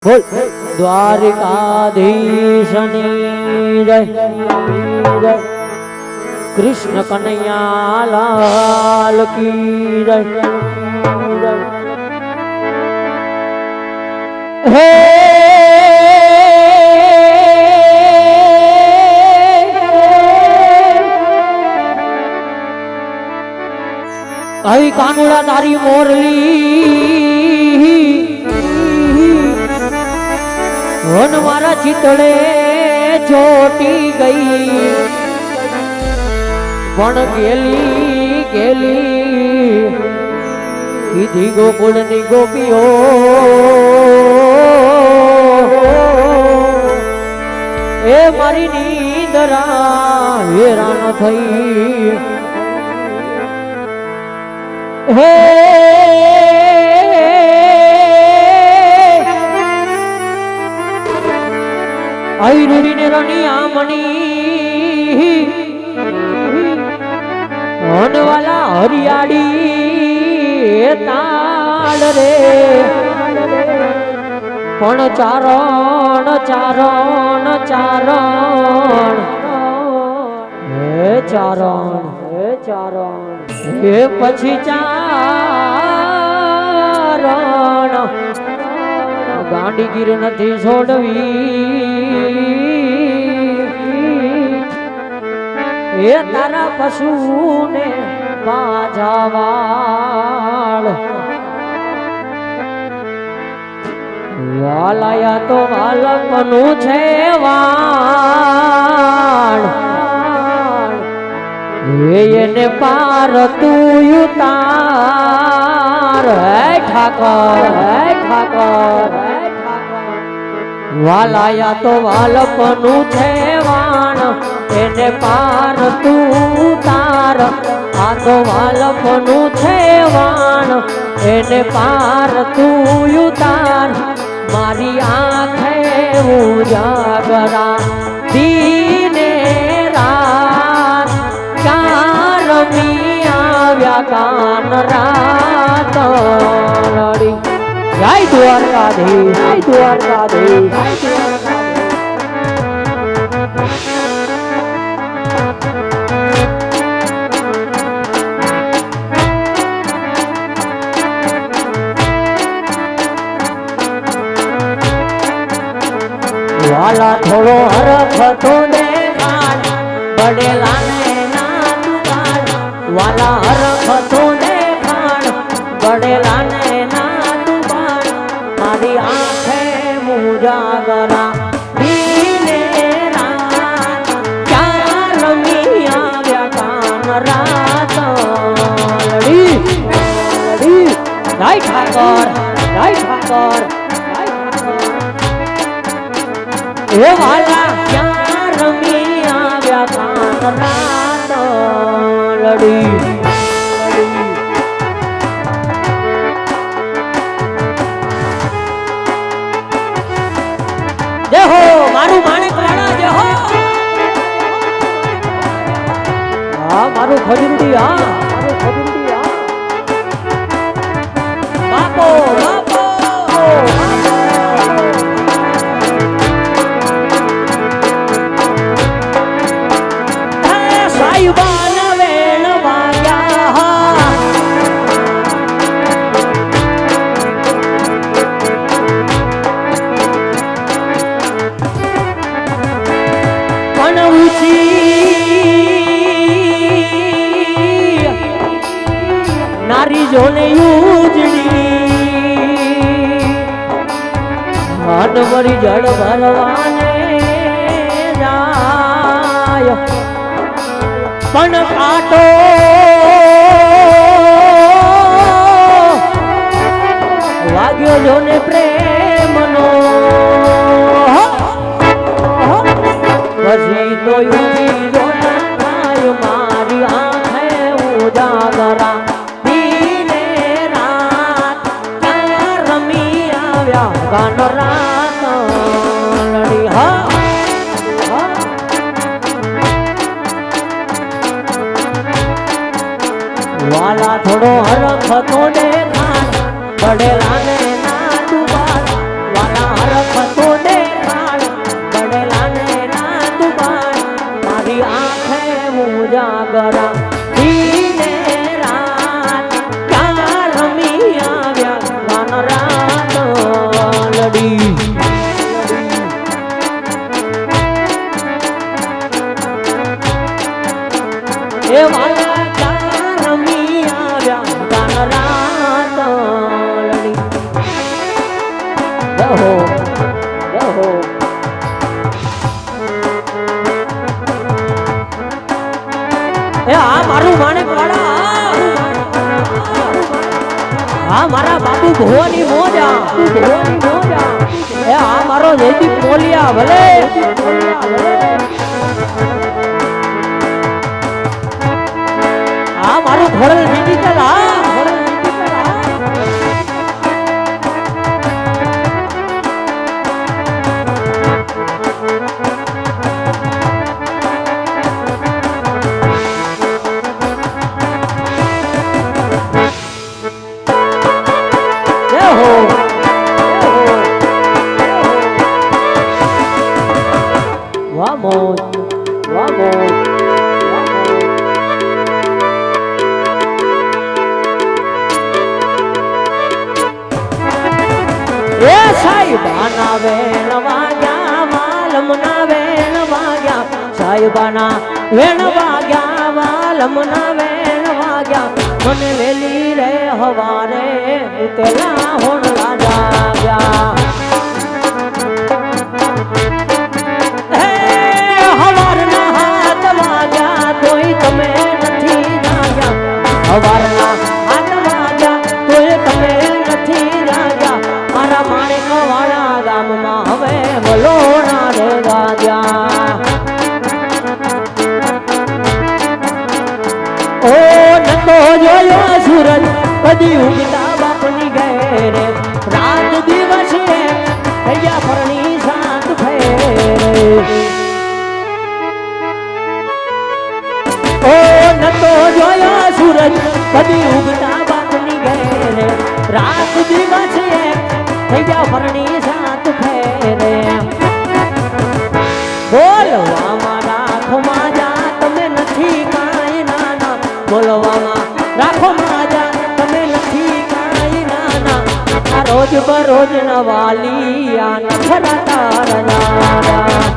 બોલ દ્વારિકાધીશની જય જય કૃષ્ણ કનૈયા લાલ કી જય જય હે આવી કાનુડા તારી મોરલી વન મારા ચિતળે ચોટી ગઈ પણ ગેલી ગેલી કીધી ગોકુળની ગોપીઓ એ મારી નીંદરા હેરાન થઈ હે आई रूड़ी ने रनिया मणि होन वाला हरियाड़ी ताल रे पण चारण चारण चारण हे चारण हे पछी चारण गांडी गिर नथी छोड़वी એ તારા પશુને પાજાવાળ વાલાયા તો વાલપનું છે વાળ એને પાર તું ઉતાર હે ઠાકર વાલાયા તો વાલપનું છે વાણ એને પાર તું તાર આ તો વાલપનું છે વાણ એને પાર તું ઉતાર મારી આંખે ઉજાગરા દીને રાત ક્યાં રમી આવ્યા કાન રાત લડી જય દ્વારકાધીશ જય દ્વારકાધીશ वाला थोड़ो हरफ तो देखाड़ बड़ेला ने ना दुकाड़ वाला हरफ तो देखाड़ बड़ेला ने ना दुकाड़ मारी आंखें मुजागरा दीने रात क्या रमी आव्या कान रात लड़ी जय ठाकर એ વાલા ક્યાં રમી આવ્યા કાન રાત લડી જય હો મારું માણેક રાણા જય હો હા મારું ખજૂરડી હા બાપો નારી જોને ઉજળી હાથ મરી જળ ભરવાને જાય પણ કાટો વાગ્યો જોને પ્રેમનો પછી તો યુજી જોનાય મારી આંખે ઉજાગરા ગાન રાત લડી હા વાલા થોડો હરખ તો દેખાડ બડેલા ને ના ડુબાડ વાલા હરખ મારા બાબુ ભુવાની મોજા ભુવાની મોજા એ આ મારો જયદીપ મોલિયા ભલે આ મારું ખોડલ ડિજિટલ હા Vamos, vamos. એ સાહેબાના વેણ વાગ્યા વાલમના વેણ વાગ્યા સાહેબાના વેણ વાગ્યા વાલમના વેણ વાગ્યા મને વેલી રે હવારે ઉતેલા હોણલા જાગ્યા હવારના હાથ વાગ્યા તોય તમે નથી રાગ્યા મારા માણેક વાળા ગામમાં હવે વલોણા રે ગાગ્યા ઓ નતો જોયો સૂરજ કદી ઉગતા બાપની ઘેરે રાત દિવસે થયા ફરણી સાત ફેરે ઓ નતો જોયો સૂરજ કદી ઉગતા બાપની ઘેરે રાત દિવસે થઈ ગયા ફરણી સાત ફેરે બોલવામાં રાખો માજા તમે નથી કાંઈ નાના બોલવામાં રાખો માજા તમે નથી કાંઈ નાના આ રોજ બરોજ ના વાલી આ નખરા તારા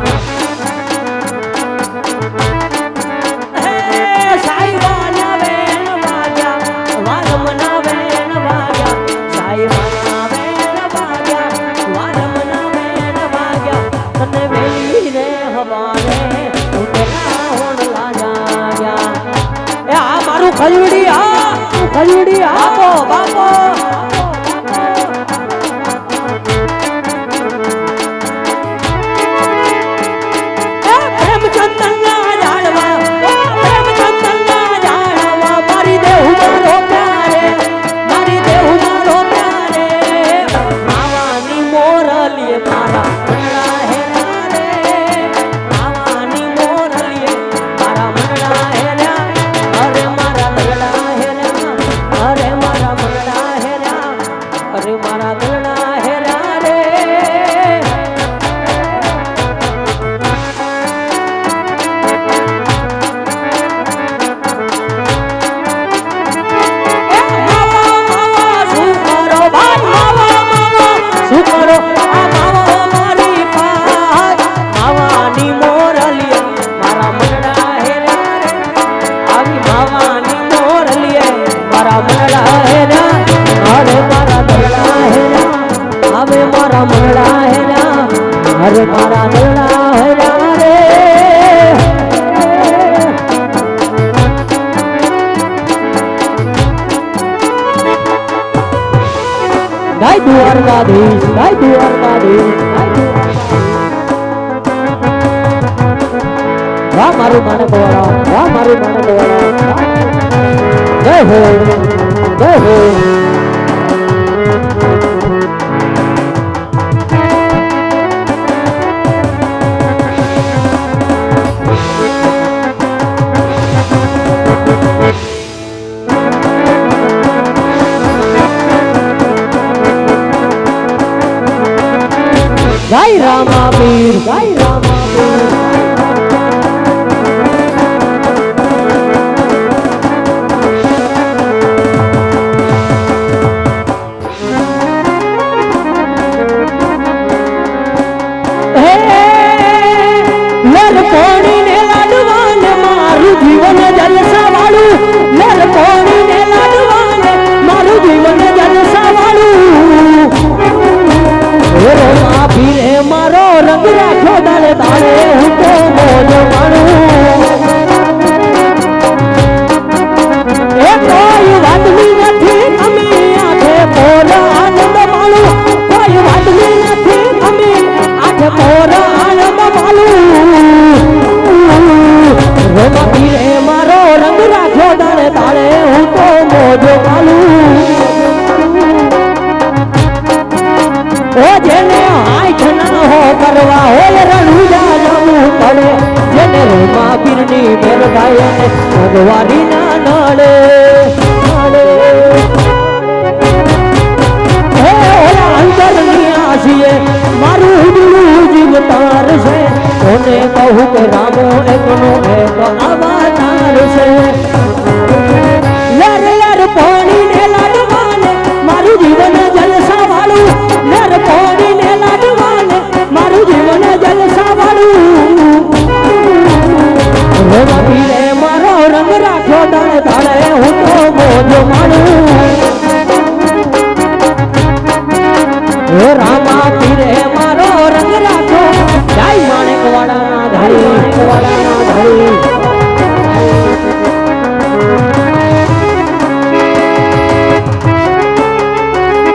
ખજૂડી આપો બાપો પ્રેમચંદનના જાળવા મારી દેહુ મારો પ્યારે મારી દેહુ મારો પ્યારે માવાની મોરલીએ મારા મનડા હેરા રે માવાની મોરલીએ મારા મનડા હેરા અરે મારા મનડા હેરા અરે મારા મનડા હેરા અરે મારા મનડા હેરા રે અરે મારા દલડા હેરા રે ગાય દ્વારકાધીશ ગાય દ્વારકાધીશ વાહ મારું માનક વાળા વાહ મારું માનક વાળા જય હો જય હો Jai Rama Veer, Jai Rama Veer. લલકોણી ને લાડવાને મારું જીવન જલસા વાળું લલકોણી ને લાડવાને મારું જીવન જલસા વાળું પીરે મારો રંગ રાખો દાડે દાડે હું તો મોજ માણું એ કોઈ વાતની નથી તમે આંખે મારું દિલું જીવતાર છે કોને કહું કે રામો એકનો એક અવતાર છે લર લર પાણી ને લાડવાને મારું જીવન જલસા વાળું લર પાણી ને લાડવાને મારું જીવન જલસા વાળું રોવા પીરે મારો રંગ રાખ્યો દાડે દાડે હું તો મોજ માણું રામા પીરે મારો રંગ રાખ્યો જય માણેક વાળા ધરી માણેક વાળા ધરી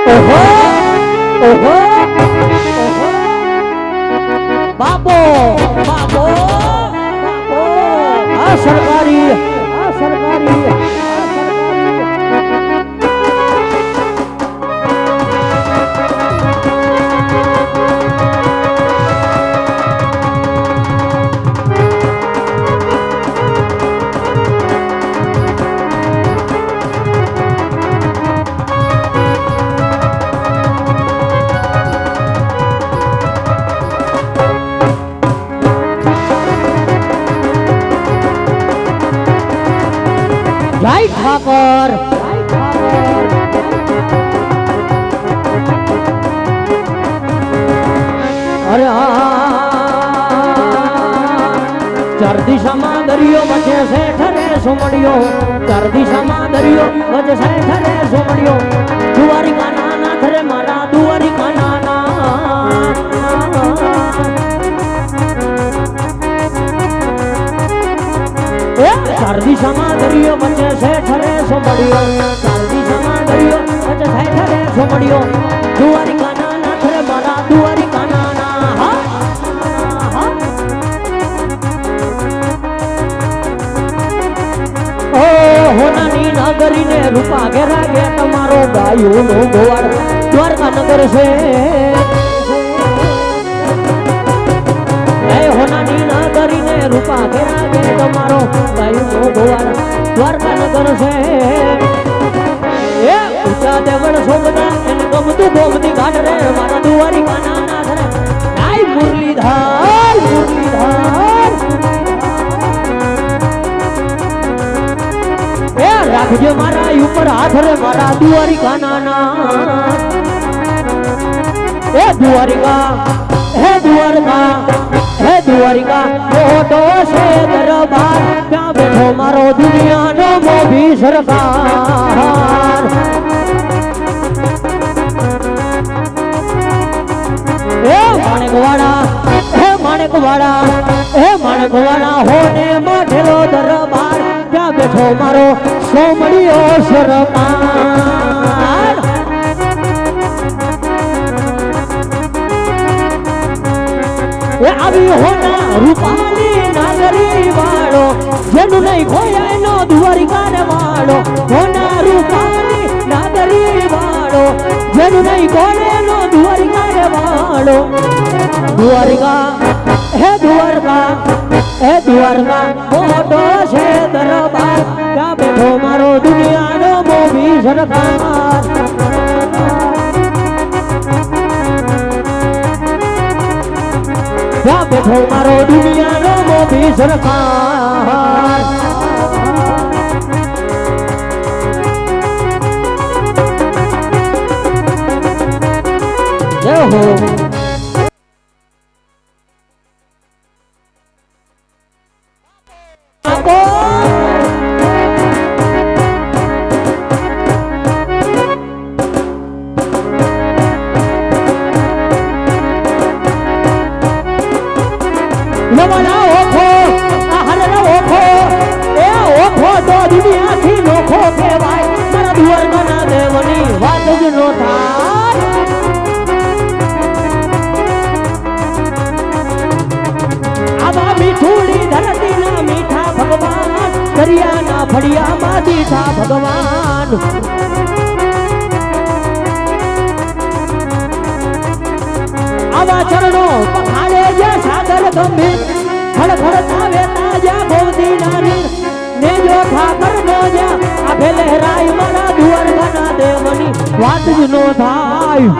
ઓહો ઓહો બાપો બાપો બાપો આ સરકારી જય ઠાકર અરે ચાર દિશામાં દરિયો વચ્ચે છે ઠરે સોમડિયો ચાર દિશામાં દરિયો વચ્ચે છે ઠરે સોમડિયો દ્વારિકા નાના થરે મારા દ્વારિકા નાના ચાર દિશામાં દરિયો વચ્ચે છે ઠરે સોમડિયો ચાર દિશામાં દરિયો વચ્ચે છે ઠરે સોમડિયો દ્વારિકા નાના થરે મારા દ્વારિકા નાના ઓ હોનાની નગરીને રૂપા ઘેરા ગે તમારો ગાયુંનો ગોવાળ દ્વારકા નગર છે હોનાની નગરીને રૂપા ઘેરા ગે તમારો ગાયુંનો ગોવાળ દ્વારકા નગર છે એ ઊંચા દેવળ સોમના એને ગમતું ગોમતી ઘાટ રે મારા દ્વારિકા નાના ધરે આય મુરલીધર મુરલીધર એ રાખજો મારા ઉપર હાથ રે મારા દ્વારિકા નાના એ દ્વારિકા હે દ્વારકા હે દ્વારિકા મોટો છે દરબાર ત્યાં બેઠો મારો દુનિયાનો મોભી સરકાર હે માણેકવાડા હે માણેકવાડા હે માણેકવાડા હોને માઠેલો દરબાર ત્યાં બેઠો મારો સોમડિયો સરકાર એ આવી હોના રૂપાલી નાગરી વાળો જેનું નહીં ખોયા એનો દ્વારિકા ને વાળો હોના રૂપાલી નાગરી વાળો જેનું નહીં ખોયા એનો દ્વારિકા ને વાળો દ્વારિકા હે દ્વારકા હે દ્વારકા મોટો છે દરબાર ત્યાં બેઠો મારો દુનિયાનો મોભી સરકાર ત્યાં બેઠો મારો દુનિયાનો મોભી સરકાર જય હો દરિયાના ફળિયામાં દીઠા ભગવાન આવા ચરણો પખાડે જે સાગર ગંભીર ખડખડતા વેતા જ્યાં ગોમતી નાની ને જો ઠાકર નો જ્યાં આભે લહેરાય મારા દ્વારકાના દેવની વાત જ નો થાય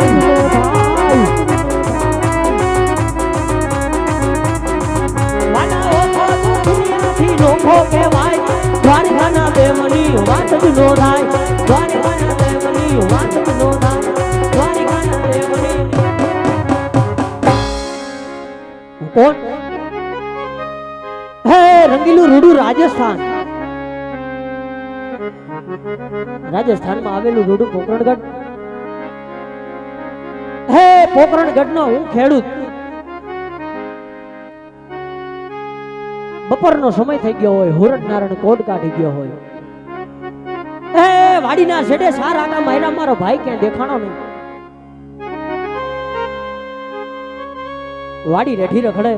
કોણ? હે રંગીલું રૂડું રાજસ્થાન. રાજસ્થાનમાં આવેલું રૂડું પોકરણગઢ. હે પોકરણગઢ નો હું ખેડૂત. બપોરનો સમય થઈ ગયો હોય, હુરટ નારાયણ કોડ કાઢી ગયો હોય. હે વાડીના છેડે સાર આટા માર્યા, મારો ભાઈ ક્યાં દેખાણો નહીં. વાડી રેઠી રખડે.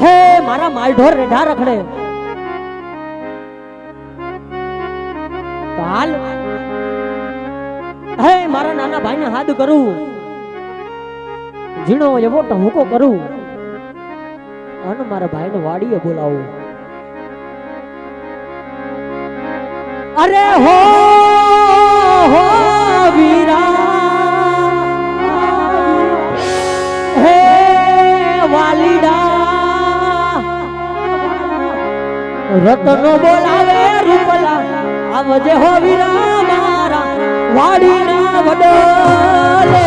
હે મારા માલઢોર રેઢા રખડે. હાલ હે મારા નાના ભાઈને હાથ કરું, ઝીણો એવો ટહુકો કરું અને મારા ભાઈને વાડીએ બોલાવું. અરે હો વીરા હે વાલીડા, રતનો બોલાવે રૂપલા, આવજે હો વીરા મારા વાડીના વડલે.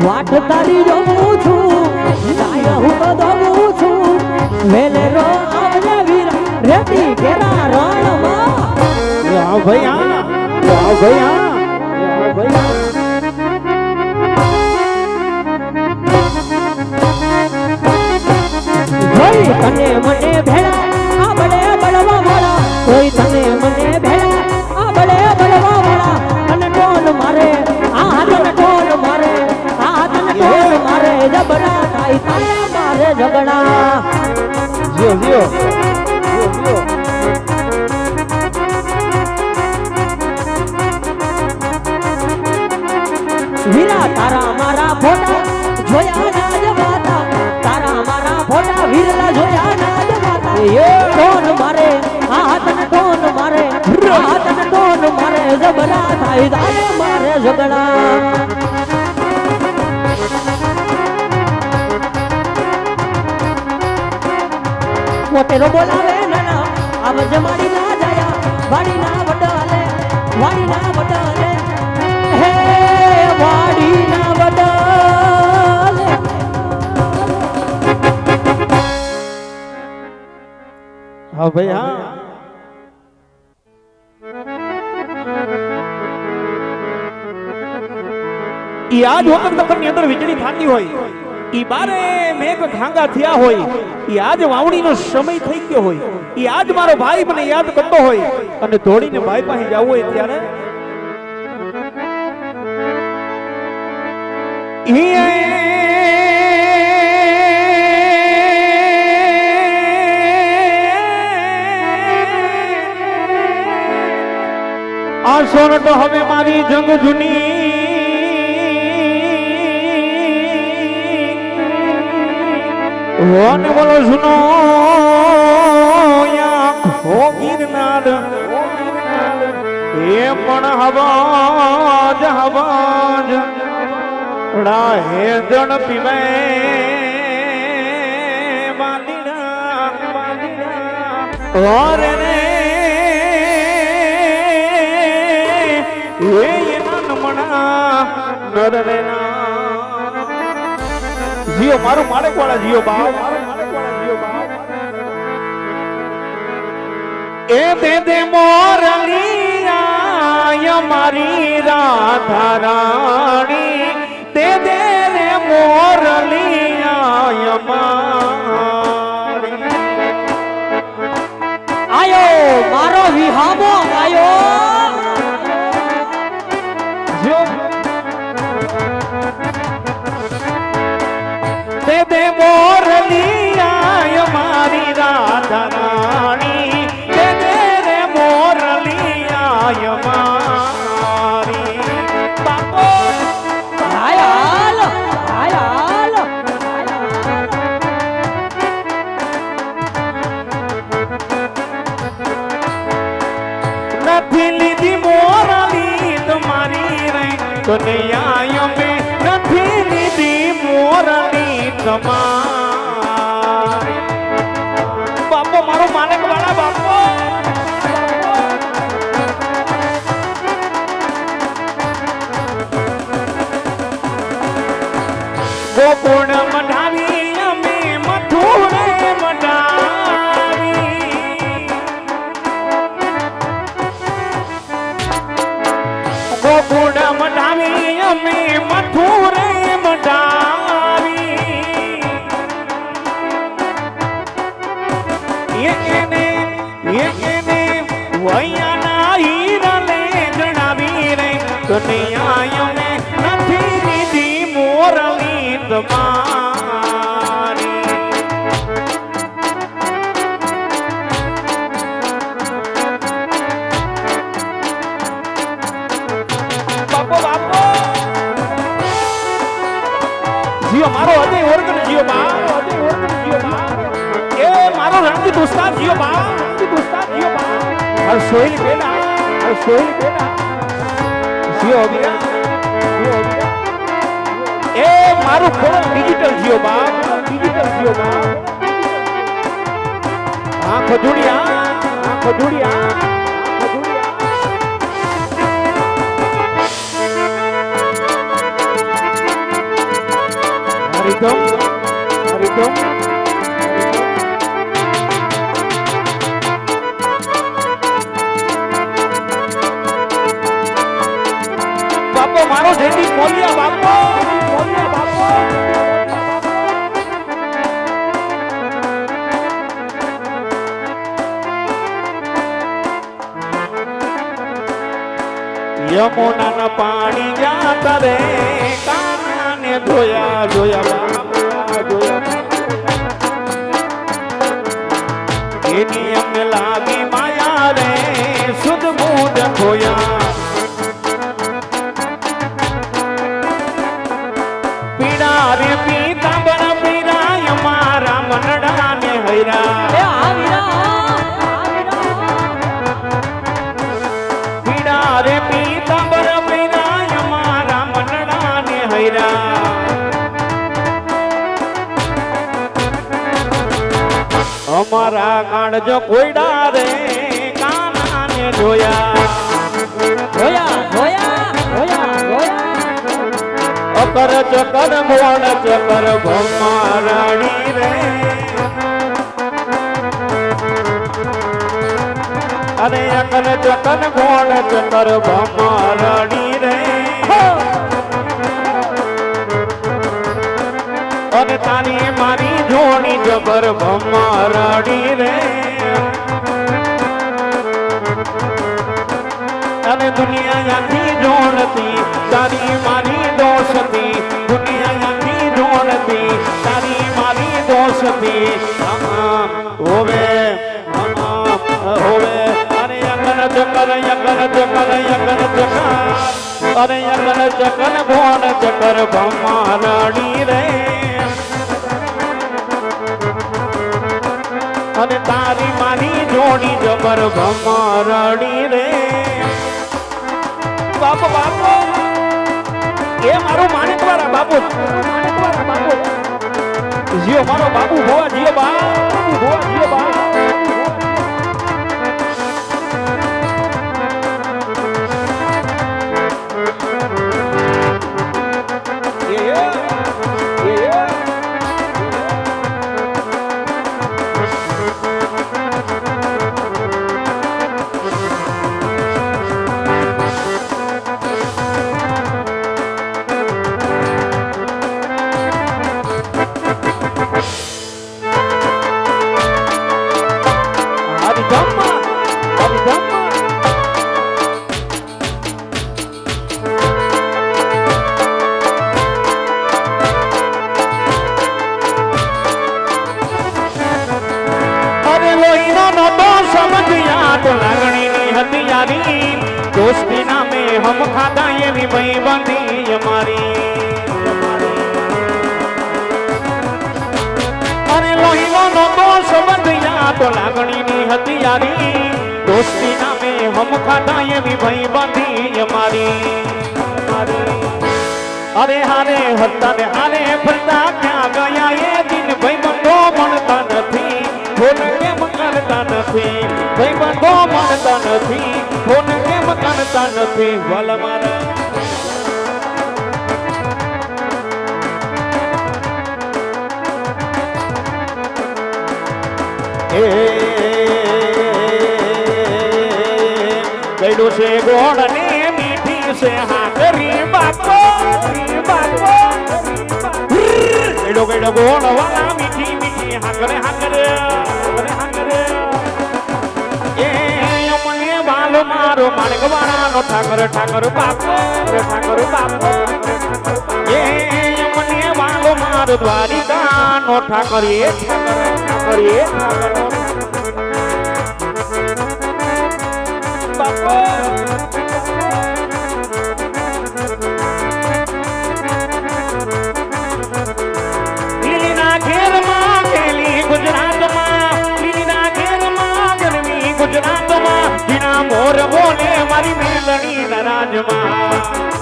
વાટ તારી જોઉં છું, લાય હું તો દઉં છું, વેલે રો આવજે વીરા રેતી કેરા રણમાં. આ ભાઈ આ ભાઈ આ ભાઈ કોઈ તને મને ભેળા આ બડે બળવા વાળા, કોઈ તને મને ભેળા આ બડે બળવા વાળા. તને ટોલ મારે આ હાથને ટોલ મારે, આ હાથને ટોલ મારે, જબડા થાય તારે મારે ઝગડા. જીઓ જીઓ વીરા તારા મારા ફોટા જોયા ના જવાતા, તારા મારા ફોટા વીરલા જોયા ના જવાતા. ટોન મારે આ હાથને ટોન મારે, આ હાથને ટોન મારે, જબડા થાય તારે મારે ઝગડા. મોટેરો બોલાવે નાના, આવજે મારી ના જાયા, વાડી ના વડાલે, વાડી ના વડાલે. હે વાડી ના વડાલે. હા ભાઈ હા. ઈ આજ વખત ની અંદર વીજળી થાતી હોય, ઈ બારે મેઘ ખાંગા થયા હોય, ઈ આજ વાવણીનો સમય થઈ ગયો હોય, ઈ આજ મારો ભાઈ મને યાદ કરતો હોય અને દોડીને ભાઈ પાસે જવું હોય ત્યારે આ સોરઠ હવે મારી જંગ જૂની વન બોલો સુનો હો ગિરનાર એ પણ હવાજ હવાજ રાહે જણ પીવે બાંધીના ઓર ને એ નમણા નરરેના. જીઓ મારું માળક વાળા જીઓ બાપ, એ દે દે મોરલિયા મારી રાધા રાણી, દે દે રે મોરલિયા મારી. આયો મારો વિહામો આયો. દે દે મોરલિયા મારી રાધા રાણી, દે દે રે મોરલિયા મારી. બાપો આયાલ આયાલ. નથી લીધી મોરલી તમારી રહી કનૈયા મેં, નથી લીધી મોરલી તમારી. બાપો મારો માલિક વાળા બાપો. ગોકુળ મઢાવી અમે મથુરે મઢાવી ગોકુળ મઢાવી અમે મથુરે મઢાવી એકને વૈયાના હીરાને જણાવી રે કનૈયા અમે નથી દીધી મોરલી તમારી બાપો બાપો જીઓ મારો હૃદય ઓર્ગન જીઓ મારો હૃદય ઓર્ગન જીઓ એ મારો રણજીત ઉસ્તાદ જીઓ બા રણજીત ઉસ્તાદ જીઓ બા હર સોઈલ બેના જીઓ બીરા એ મારું ખોળ ડિજિટલ જીઓ બા આંખો જોડિયા હરિદમ બાપો મારો જેડી મોલિયા બાપો યમુના ના પાણી જાતા રે કાને જોયા એની અમને લાગી માયા રે સુધ મૂડ ખોયા પીડા રે પીતાંબર પીરાય મારા મનડા ને હૈરા પીડા રે પીતાંબર પીરાય મારા મનડા ને હૈરા અમારા કાળજો કોયડા રે કાના ને જોયા અકર ચકર મોણ ચકર ભમારાણી રે અરે અકર ચકર મોણ ચકર ભમારાણી રે અને તારી મારી જોડી જબર ભમારાણી રે અને દુનિયાથી જોડતી તારી મારી દોષતી દુનિયાથી જોડતી તારી મારી દોષતી હોવે અરે યગન ચકર અરે યગન ચકર ભોન ચકર ભમારાણી રે અને તારી મારી જોડી જબર ભમારાણી રે બાપો એ મારો માણેકવાળા બાપુ જીઓ મારો બાપુ ભોવા જીઓ બા दोस्ती नामे हम खाता ये भी भाई बंदी हमारी अरे लोहीनो नो तो संबंध या तो लागणी नी हथियारी दोस्ती नामे हम खाता ये भी भाई बंदी हमारी अरे हारे हत्ता ने हारे फरता क्या गया ये दिन भाई बंदो मनता नहीं फोन केम करता नहीं भाई बंदो मनता नहीं फोन केम करता नहीं वाला मारा એ ગયડું છે ગોળ ને મીઠી છે હાકરી બાપો ગયડો ગયડો ગોળ વાલા મીઠી મીઠી હાકરે હાકરે એ મને વાલો મારો માણક વાળાનો ઠાકર બાપો એ મને વાલો મારો દ્વારિકાનો ઠાકર બાપો લીલીના ઘેરમાં ખેલી ગુજરાતમાં લીલીના ઘેરમાં ગરમી ગુજરાતમાં જીણા મોર બોલે મારી મેલડી રાજમાં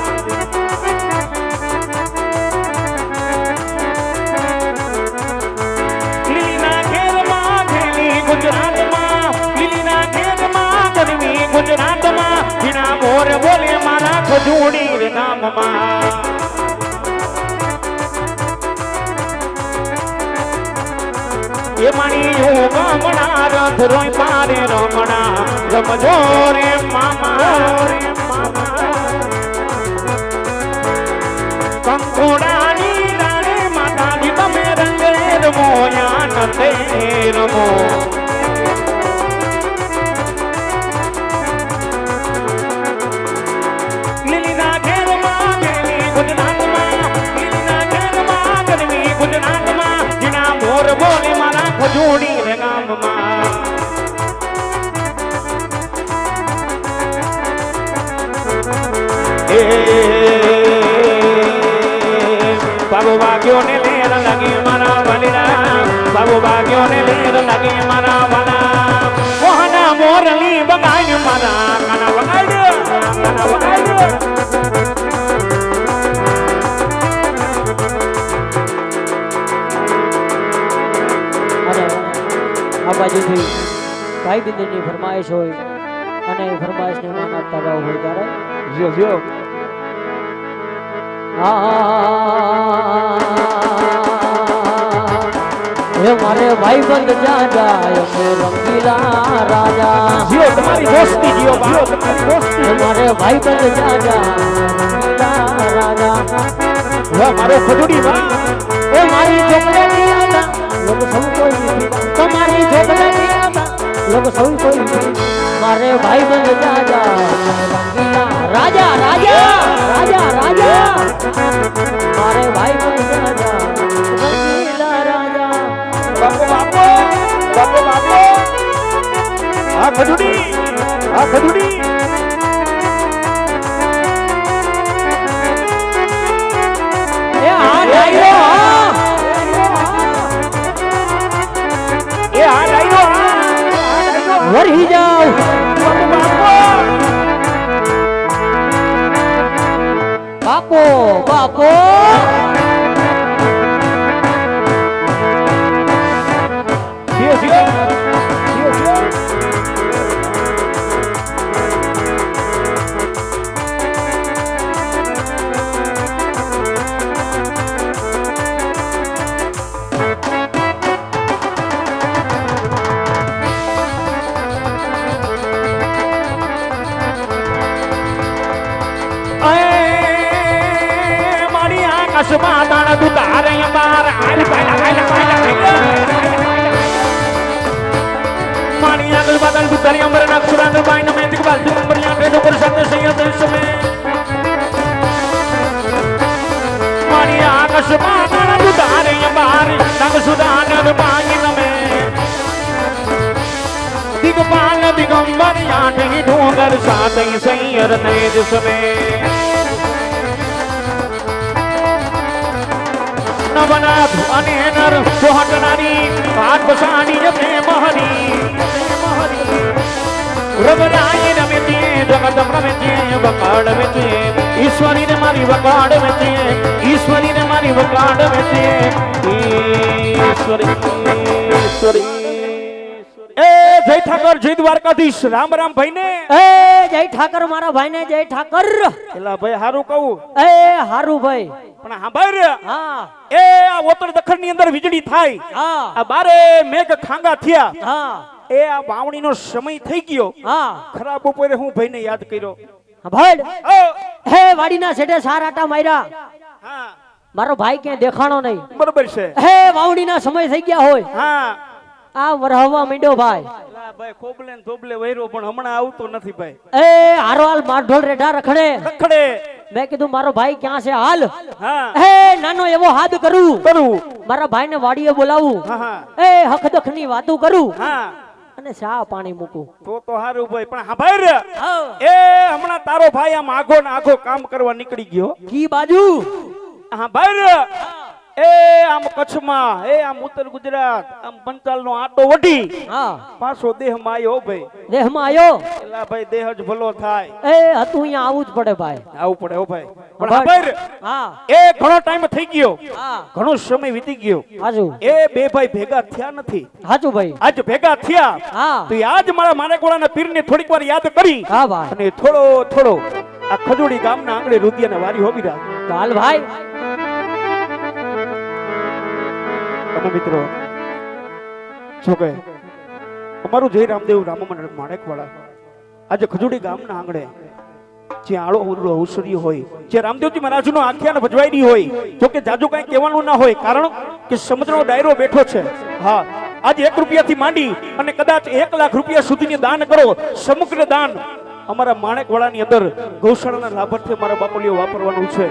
ગુજરાતમાં લીલીના ઘેરમાં ગરમી ગુજરાતમાં જીણા મોર બોલે મારા ખજૂડી નામમાં એ માણી હું ગામડા રથ રોય પારે રમણા રમજો રે મામા કંકોડાની રાણે માતાજી તમે રંગે રમો યાન તે રમો લીલીના ઘેરમાં ગરમી ગુજરાતમાં લીલીના ઘેરમાં ગરમી ગુજરાતમાં જીણા મોર બોલે મારા ખજૂડી રે ગામમાં બાબુ ભાગ્યો ને લેર લાગે મારા વાલીરા બાબુ ભાગ્યો ને લેર લાગે મારા વાલા મોહના મોરલી બગાડ મારા કાના બગાડ અને આ બાજુથી ભાઈ બિંદની ફરમાઈશ હોય અને એ ફરમાઈશને માન આપતા રહો હોય ત્યારે જો હે મારે ભાઈ બંધ જાજા રંગીલા રાજા જીઓ તમારી દોસ્તી જીઓ તમારી દોસ્તી હે મારે ભાઈ બંધ જાજા રંગીલા રાજા વાહ મારો ખજૂડી વાહ એ મારી ચોકલેટી આતા લોક સૌ કોઈ તમારી ચોકલેટી આતા લોક સૌ કોઈ મારે ભાઈ બંધ જાજા રંગીલા રાજા રાજા રાજા રાજા મારે ભાઈ બંધ જાજા રંગીલા રાજા બાપો આ ખજૂડી એ આ ડાયરો વરહી જાવ બાપો બાપો આસમાન તું તારે બાર આલ મારી આગળ બાદલ ગુતરી અમર ના કુરાન બાઈ ન મેં દિકબાલ તું અમર યા કે ઉપર શબ્દ સૈયદ સમે મારી આસમાન તું તારે બાર નગ સુદાન બાઈ ન મે દિગપાલ દિગંબર યાઠી ડોંગર સાતઈ સૈયર તેજ સમે નવનાથ અને નર સોહટનારી પાઠ બસાડી જમે મહરી રબરાઈ રમેતી જગત રમેતી વકાડ મેતી ઈશ્વરી ને મારી વકાડ મેતી ઈશ્વરી ને મારી વકાડ મેતી ઈશ્વરી એ જય ઠાકર જય દ્વારકાધીશ રામ રામ ભાઈ ને એ જય ઠાકર મારા ભાઈ ને જય ઠાકર એલા ભાઈ હારું કહું એ હારું ભાઈ પણ સાંભળ હા એ આ ઉત્તર દક્ષિણ ની અંદર વીજળી થાય હા આ બારે મેઘ ખાંગા થયા હા એ આ વાવણીનો સમય થઈ ગયો હા ખરાબ બપોરે હું ભાઈને યાદ કર્યો ભડ ઓ, હે વાડીના છેડે સાર આટા માર્યા હા મારો ભાઈ ક્યાંય દેખાણો નહીં બરોબર છે હે વાવડીના સમય થઈ ગયા હોય હા આ વરહવા માંડ્યો ભાઈ એલા ભાઈ ખોબલે ને ધોબલે વૈરો પણ હમણાં આવતો નથી ભાઈ એ હારો હાલ માઢોળ રેઢા રખડે રખડે મેં કીધું મારો ભાઈ ક્યાં છે હાલ હા હે નાનો એવો હાથ કરું કરું મારા ભાઈને વાડીએ બોલાવું હા હા એ હકદખ ની વાતો કરું હા અને ચા પાણી મૂકું તો હારું ભાઈ પણ સાંભળ એ હમણાં તારો ભાઈ આમ આઘો ને આઘો કામ કરવા નીકળી ગયો કી બાજુ હા ભાઈ એ આમ કચ્છમાં એ આમ ઉત્તર ગુજરાત આમ પંચાલ નો આટો વઢી હા પાછો દેહમાં આવ્યો ભાઈ દેહમાં આયો એલા ભાઈ દેહ જ ભલો થાય એ હતું અહીંયા આવું જ પડે ભાઈ આવું પડે હો ભાઈ પણ સાંભળ હા એ ઘણો ટાઈમ થઈ ગયો હા ઘણો સમય વીતી ગયો હાજુ એ બે ભાઈ ભેગા થયા નથી હાજુ ભાઈ આજ ભેગા થયા હા તો આજ મારા માનેકોળાના પીરને થોડીક વાર યાદ કરી હા ભાઈ અને થોડો થોડો આ ખજોડી ગામના આંગણે રુદિયાને વારી હોવી રહ્યા ચાલ ભાઈ અને મિત્રો જો કે અમારું જય રામદેવ રામમન માણેકવાળા આજે ખજોડી ગામના આંગણે જે આળો ઉરડો અવસર્ય હોય જે રામદેવજી મહારાજનો આખ્યાન ભજવાયેલી હોય જો કે જાજુ કઈ કહેવાનું ના હોય કારણ કે સમજનો ડાયરો બેઠો છે હા આજે 1 રૂપિયાથી માંડી અને કદાચ 1 લાખ રૂપિયા સુધીની દાન કરો સમગ્ર દાન અમારા માણેકવાળાની અંદર ગૌશાળાના લાભાર્થે મારા બાપલીઓ વાપરવાનું છે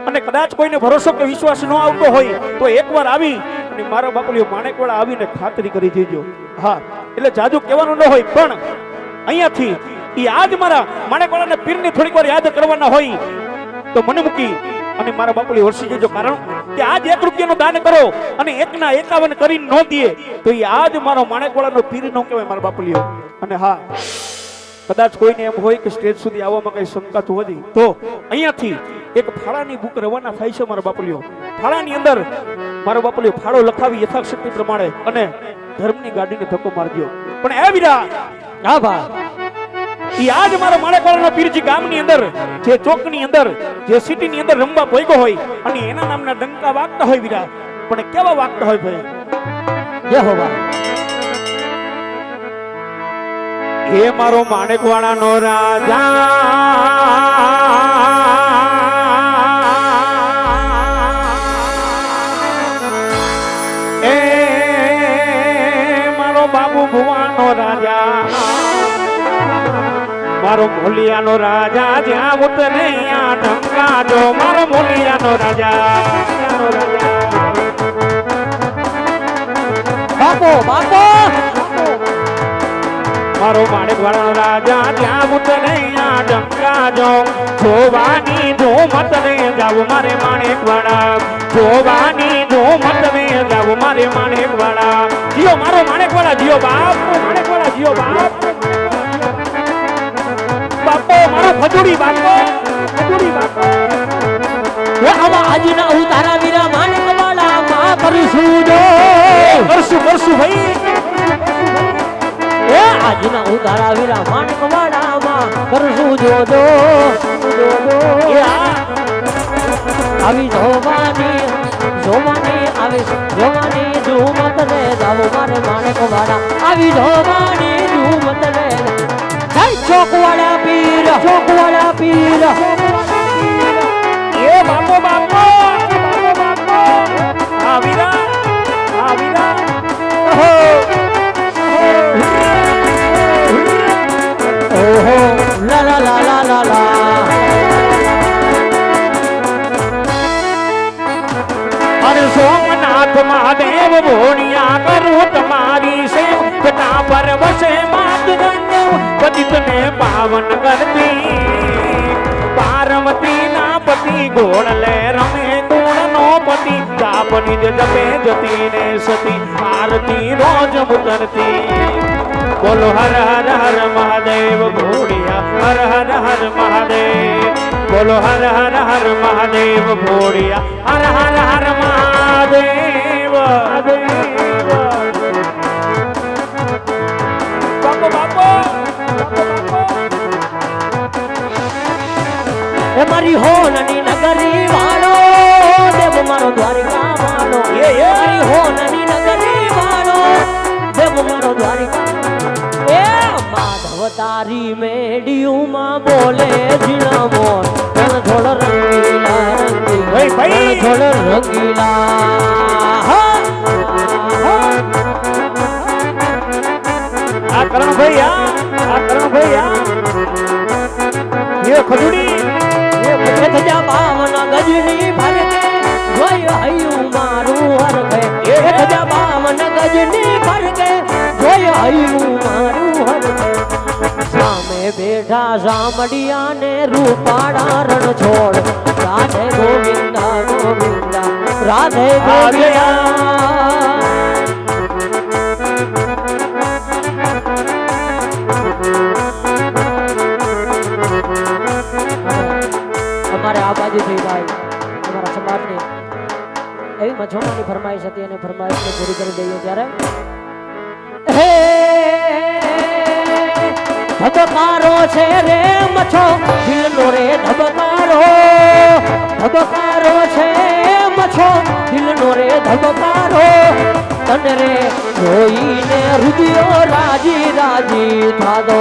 અને કદાચ કોઈને ભરોસો કે વિશ્વાસ ન આવતો હોય તો એકવાર આવી અને મારા બાપલીઓ માણેકવાળા આવીને ખાતરી કરી દેજો હા એટલે જાજુ કહેવાનું ન હોય પણ અહીંયાથી ઈ આજ મારા માણેકવાળાને પીરને થોડીક વાર યાદ કરવાના હોય તો મને મૂકી અને મારા બાપલી વરસી જજો કારણ કે આજ 1 રૂપિયાનું દાન કરો અને 1 ના 51 કરીને ન દે તો ઈ આજ મારો માણેકવાળાનો પીર ન કહેવાય મારા બાપલીઓ અને હા કદાચ કોઈને એમ હોય કે સ્ટેજ સુધી આવવામાં કઈ શંકા તો હતી તો અહીંયાથી એક ફાળાની બુક રવાના થાય છે મારા બાપલીઓ ફાળાની અંદર મારો બાપલીઓ ફાળો લખાવી યથાશક્તિ પ્રમાણે અને ધર્મની ગાડીને ધક્કો મારજો પણ એ વીરા હા ભાઈ ઈ આજ મારો માણેકવાળાનો પીરજી ગામની અંદર જે ચોકની અંદર જે સિટીની અંદર રમવા પોઈગો હોય અને એના નામના ડંકા વાગતા હોય વીરા પણ કેવા વાગતા હોય ભાઈ જય હો ભાઈ હે મારો માણેકવાળાનો રાજા એ મારો બાબુ ભુવાનો રાજા મારો મોલિયાનો રાજા જ્યાં ઉતરે ત્યાં ઢંકા જો મારો મોલિયાનો રાજા બાપો બાપો મારો માણેકવાળાનો રાજા જ્યાં ઉતરે ત્યાં ઢંકા જો જોવાની ધૂમત રે જાવ મારે માણેકવાળા જોવાની ધૂમત રે જાવ મારે માણેકવાળા જીઓ મારો માણેકવાળા જીઓ બાપ માણેકવાળા જીઓ બાપ બાપો મારો ખજૂરી બાપો ખજૂરી બાપો હે આવા આજના ઉતારા વીરા માણેકવાળા માં કરશું જો કરશું ભાઈ હે આજના ઉતારા વીરા માણેકવાળા માં કરશું જો જો આવી જોવાની આવી જોવાની ધૂમત રે જાવ મારે માણેકવાળા આવી જોવાની ધૂમત રે જય ચોકવાળા પીર એ બાપો બાપો બાપો આવીરા ઓહો લા લા લા લા લા લા અરે સોમનાથ મહાદેવ ભોણિયા કરું તમારી સેવતા પર વસે માત પતિતને પાવન કરતી પાર્વતી ના પતિ ગોળ લે રમે ગુણ નો પતિ તાપની જ જપે જતી ને સતી આરતી રોજ ઉતરતી બોલો હર હર હર મહાદેવ ભોળિયા હર હર હર મહાદેવ બોલો હર હર હર મહાદેવ ભોળિયા હર હર હર મહાદેવ બાપો બાપો એ મારી હોનની નગરી વાળો દેવ મારો દ્વારિકા વાળો એ. મારી હોનાની નગરી વાળો દેવ મારો દ્વારિકા એ માધવ તારી મેડિયુમાં બોલે ઝીણા મોર થોડ રંગીલા ભાઈ, ભાઈ. થોડ રંગીલા હા. આ કરણભાઈ આ કરણભાઈ આ એ ખજૂરી થજા બાવન ગજની ફરકે જોય હૈયું મારું હરકે થજા બાવન ગજની ફરકે જોય હૈયું મારું હરકે સામે બેઠા સામડિયા ને રૂપાડા રણ છોડ રાધે ગોવિંદા ગોવિંદા રાધે ગોવિંદા અમારે આ બાજુથી ભાઈ અમારા સમાજની એવી મછોમાની ફરમાઈશ હતી અને ફરમાઈશને પૂરી કરી દઈએ ત્યારે હે ધબકારો છે રે મછો દિલનો રે ધબકારો ધબકારો છે મછો દિલનો રે ધબકારો તને રે જોઈને હૃદયો રાજી રાજી થાદો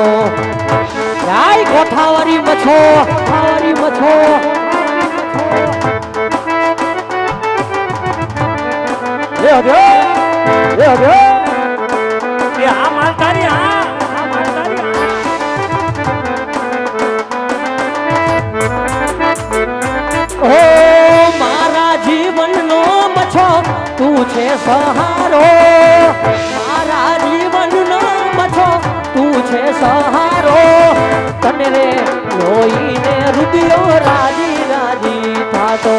રાય કોઠાવારી મછો કોઠાવારી મછો એ હજો એ આ માલતારી આ માલતારી ઓ મારા જીવનનો મછો તું છે સહારો મારા જીવનનો મછો તું છે સહારો તને રે લોહીને હૃદયો રાજી રાજી થાતો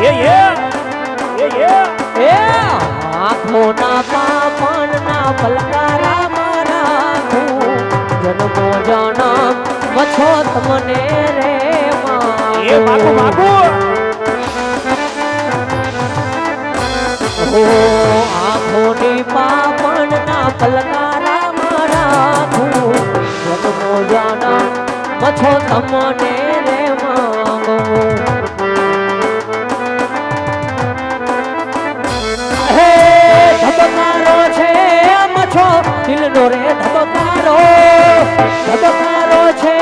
એ એ આંખોના પાપણના પલકારા મારા તું જન્મો જન્મ મછો તમને રે એ બાપુ બાપુ ઓ આંખોની પાપણના પલકારા મારા તું જન્મો જન્મ મછો તમને રે માંગો ધબકારો છે મછો દિલનો રે ધબકારો ધબકારો છે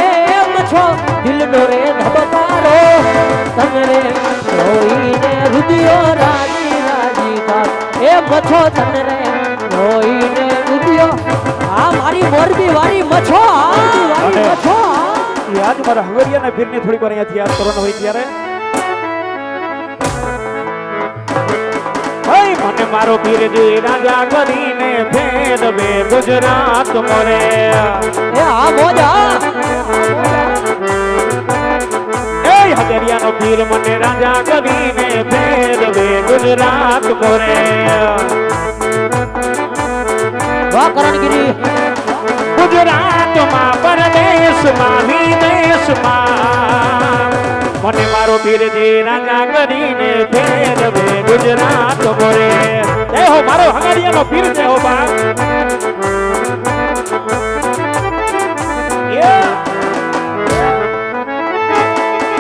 મછો દિલનો રે ધબકારો તને રે રોઈને હૃદયો રાજી રાજી થાય એ મછો તને રે રોઈને હૃદયો આ મારી મોરબી વાળી મછો વાળી મછો યાદ મારા હંગરિયાના પીરને થોડીક વાર અહીંયાથી યાદ કરવાનો હોય ત્યારે મને મારો પીર જી રાજા કરીને ફેર બે ગુજરાત મોરે એ આ મોજા એ હગરિયાનો પીર મને રાજા કરીને ફેર બે ગુજરાત મોરે વાહ કરણગીરી ગુજરાતમાં પરદેશમાં વિદેશમાં મને મારો પીર જી રાજા કરીને ફેર બે ગુજરાત મોરે એ હો મારો હંગરિયાનો પીર છે હો બા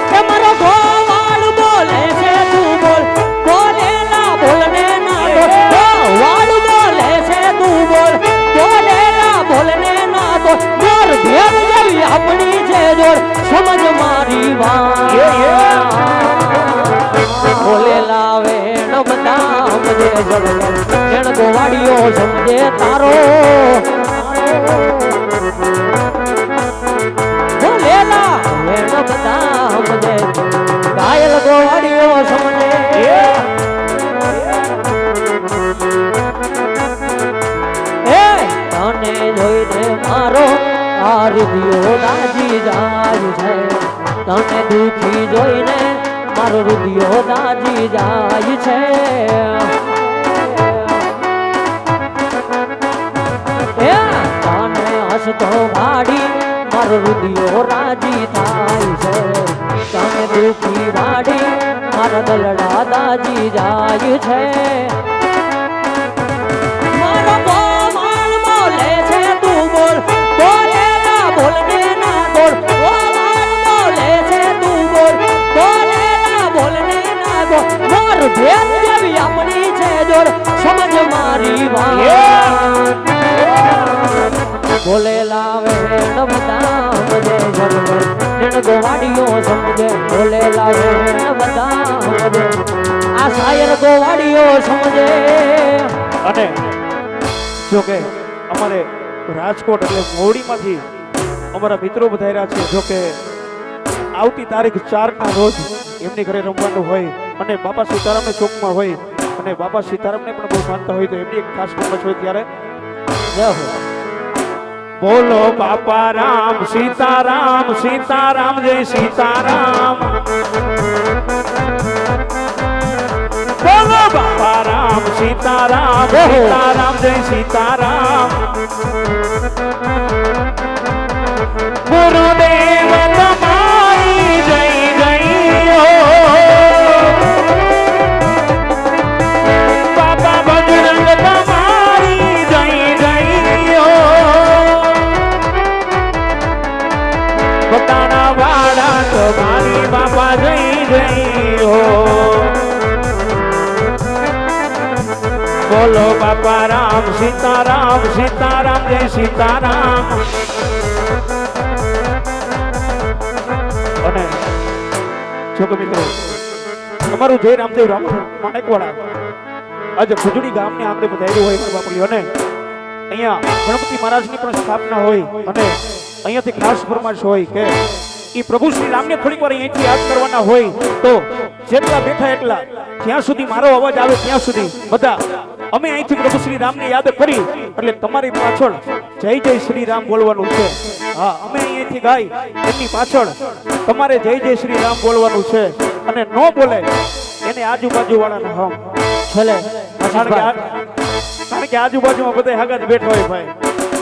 કે મારો ગોવાળ બોલે છે તું બોલ બોલે ના બોલને ના દો ગોવાળ બોલે છે તું બોલ બોલે ના બોલને ના દો જોર ભેર જેવી આપણી છે જોર સમજ મારી વાત બોલે લાવે ન બધા સમજે જણ ગોવાળીઓ સમજે તારો બોલે લાવે ન બધા સમજે ઘાયલ ગોવાળીઓ સમજે એ તને જોઈને મારો આ હૃદયો દાજી જાય છે તને દુખી જોઈને મારો હૃદયો દાજી જાય છે એ તને હસતો વાડી મારો હૃદયો રાજી થાય છે તને દુખી વાડી મારા દલડા દાજી જાય છે મારો ગોવાળ બોલે છે તું બોલ બોલે ના બોલને ના બોલ ગોવાળ બોલે છે તું બોલ બોલે લાવે બધા સમજે આ શાયર ગોવાળીઓ સમજે અને જો કે અમારે રાજકોટ એટલે મોવડીમાંથી અમારા મિત્રો બધાયરા છે જો કે આવતી તારીખ 4 ના રોજ એમની ઘરે રમવાનું હોય અને બાપા સીતારામને ચોકમાં હોય અને બાપા સીતારામને પણ બહુ માનતા હોય તો એમની એક ખાસ ફરમાઈશ હોય ત્યારે જય હો બોલો બાપા રામ સીતારામ સીતારામ જય સીતારામ બોલો બાપા રામ સીતારામ સીતારામ જય સીતારામ ગુરુદેવ તમારી જય જય હો બાપા બજરંગ તમારી જય જય હો બતાના વાડા તમારી બાપા જય જય હો બોલો બાપા રામ સીતારામ સીતારામ જય સીતારામ અને જો કે મિત્રો તમારું જય રામદેવ રામ માણેકવાડા આજે ખુજડી ગામને આંગણે પધાર્યું હોય બાપલી અને અહીંયા ગણપતિ મહારાજની પણ સ્થાપના હોય અને અહીંયાથી ખાસ ફરમાઈશ હોય કે એ પ્રભુ શ્રી રામને થોડીક વાર અહીંથી યાદ કરવાના હોય તો જેટલા બેઠા એટલા જ્યાં સુધી મારો અવાજ આવે ત્યાં સુધી બધા અમે અહીંથી પ્રભુ શ્રી રામને યાદ કરી એટલે તમારી પાછળ જય જય શ્રી રામ બોલવાનું છે હા અમે અહીંયાથી ગાય એમની પાછળ તમારે જય જય શ્રી રામ બોલવાનું છે અને નો બોલે એને આજુબાજુ વાળાના હમ છેલ્લે કારણ કે આજુબાજુમાં બધા હાગા જ બેઠા હોય ભાઈ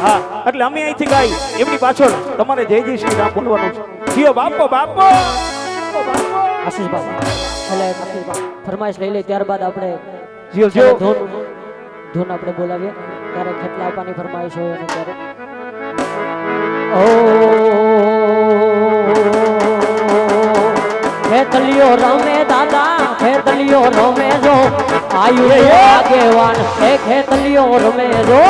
હા એટલે અમે અહીંથી ગાય એમની પાછળ તમારે જય જય શ્રી રામ બોલવાનું છે જીઓ બાપો બાપો આશીષભાઈ છેલ્લે આશીષભાઈ ફરમાઈશ લઈ લે ત્યારબાદ આપણે જીઓ જીઓ ધૂન આપણે બોલાવીએ ત્યારે ખેતલા આપવાની ફરમાઈશ હોય અને ત્યારે ઓ ખેતલિયો રમે દાદા ખેતલિયો રમે જો આયુ આગેવાન એ ખેતલિયો રમે જો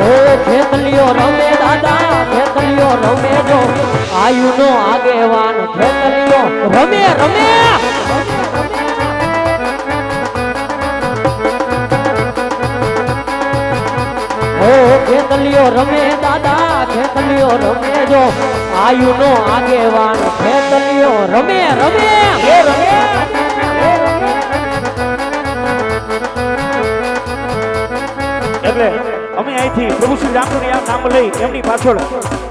ઓ ખેતલિયો રમે દાદા ખેતલિયો રમે જો આયુ નો આગેવાન ખેતલિયો રમે રમે ઓ ખેતલિયો રમે દાદા ખેતલિયો રમે જો આયુ નો આગેવાન ખેતલિયો રમે રમે એટલે અમે અહીંથી પ્રભુ શ્રી રામનું નામ લઈ એમની પાછળ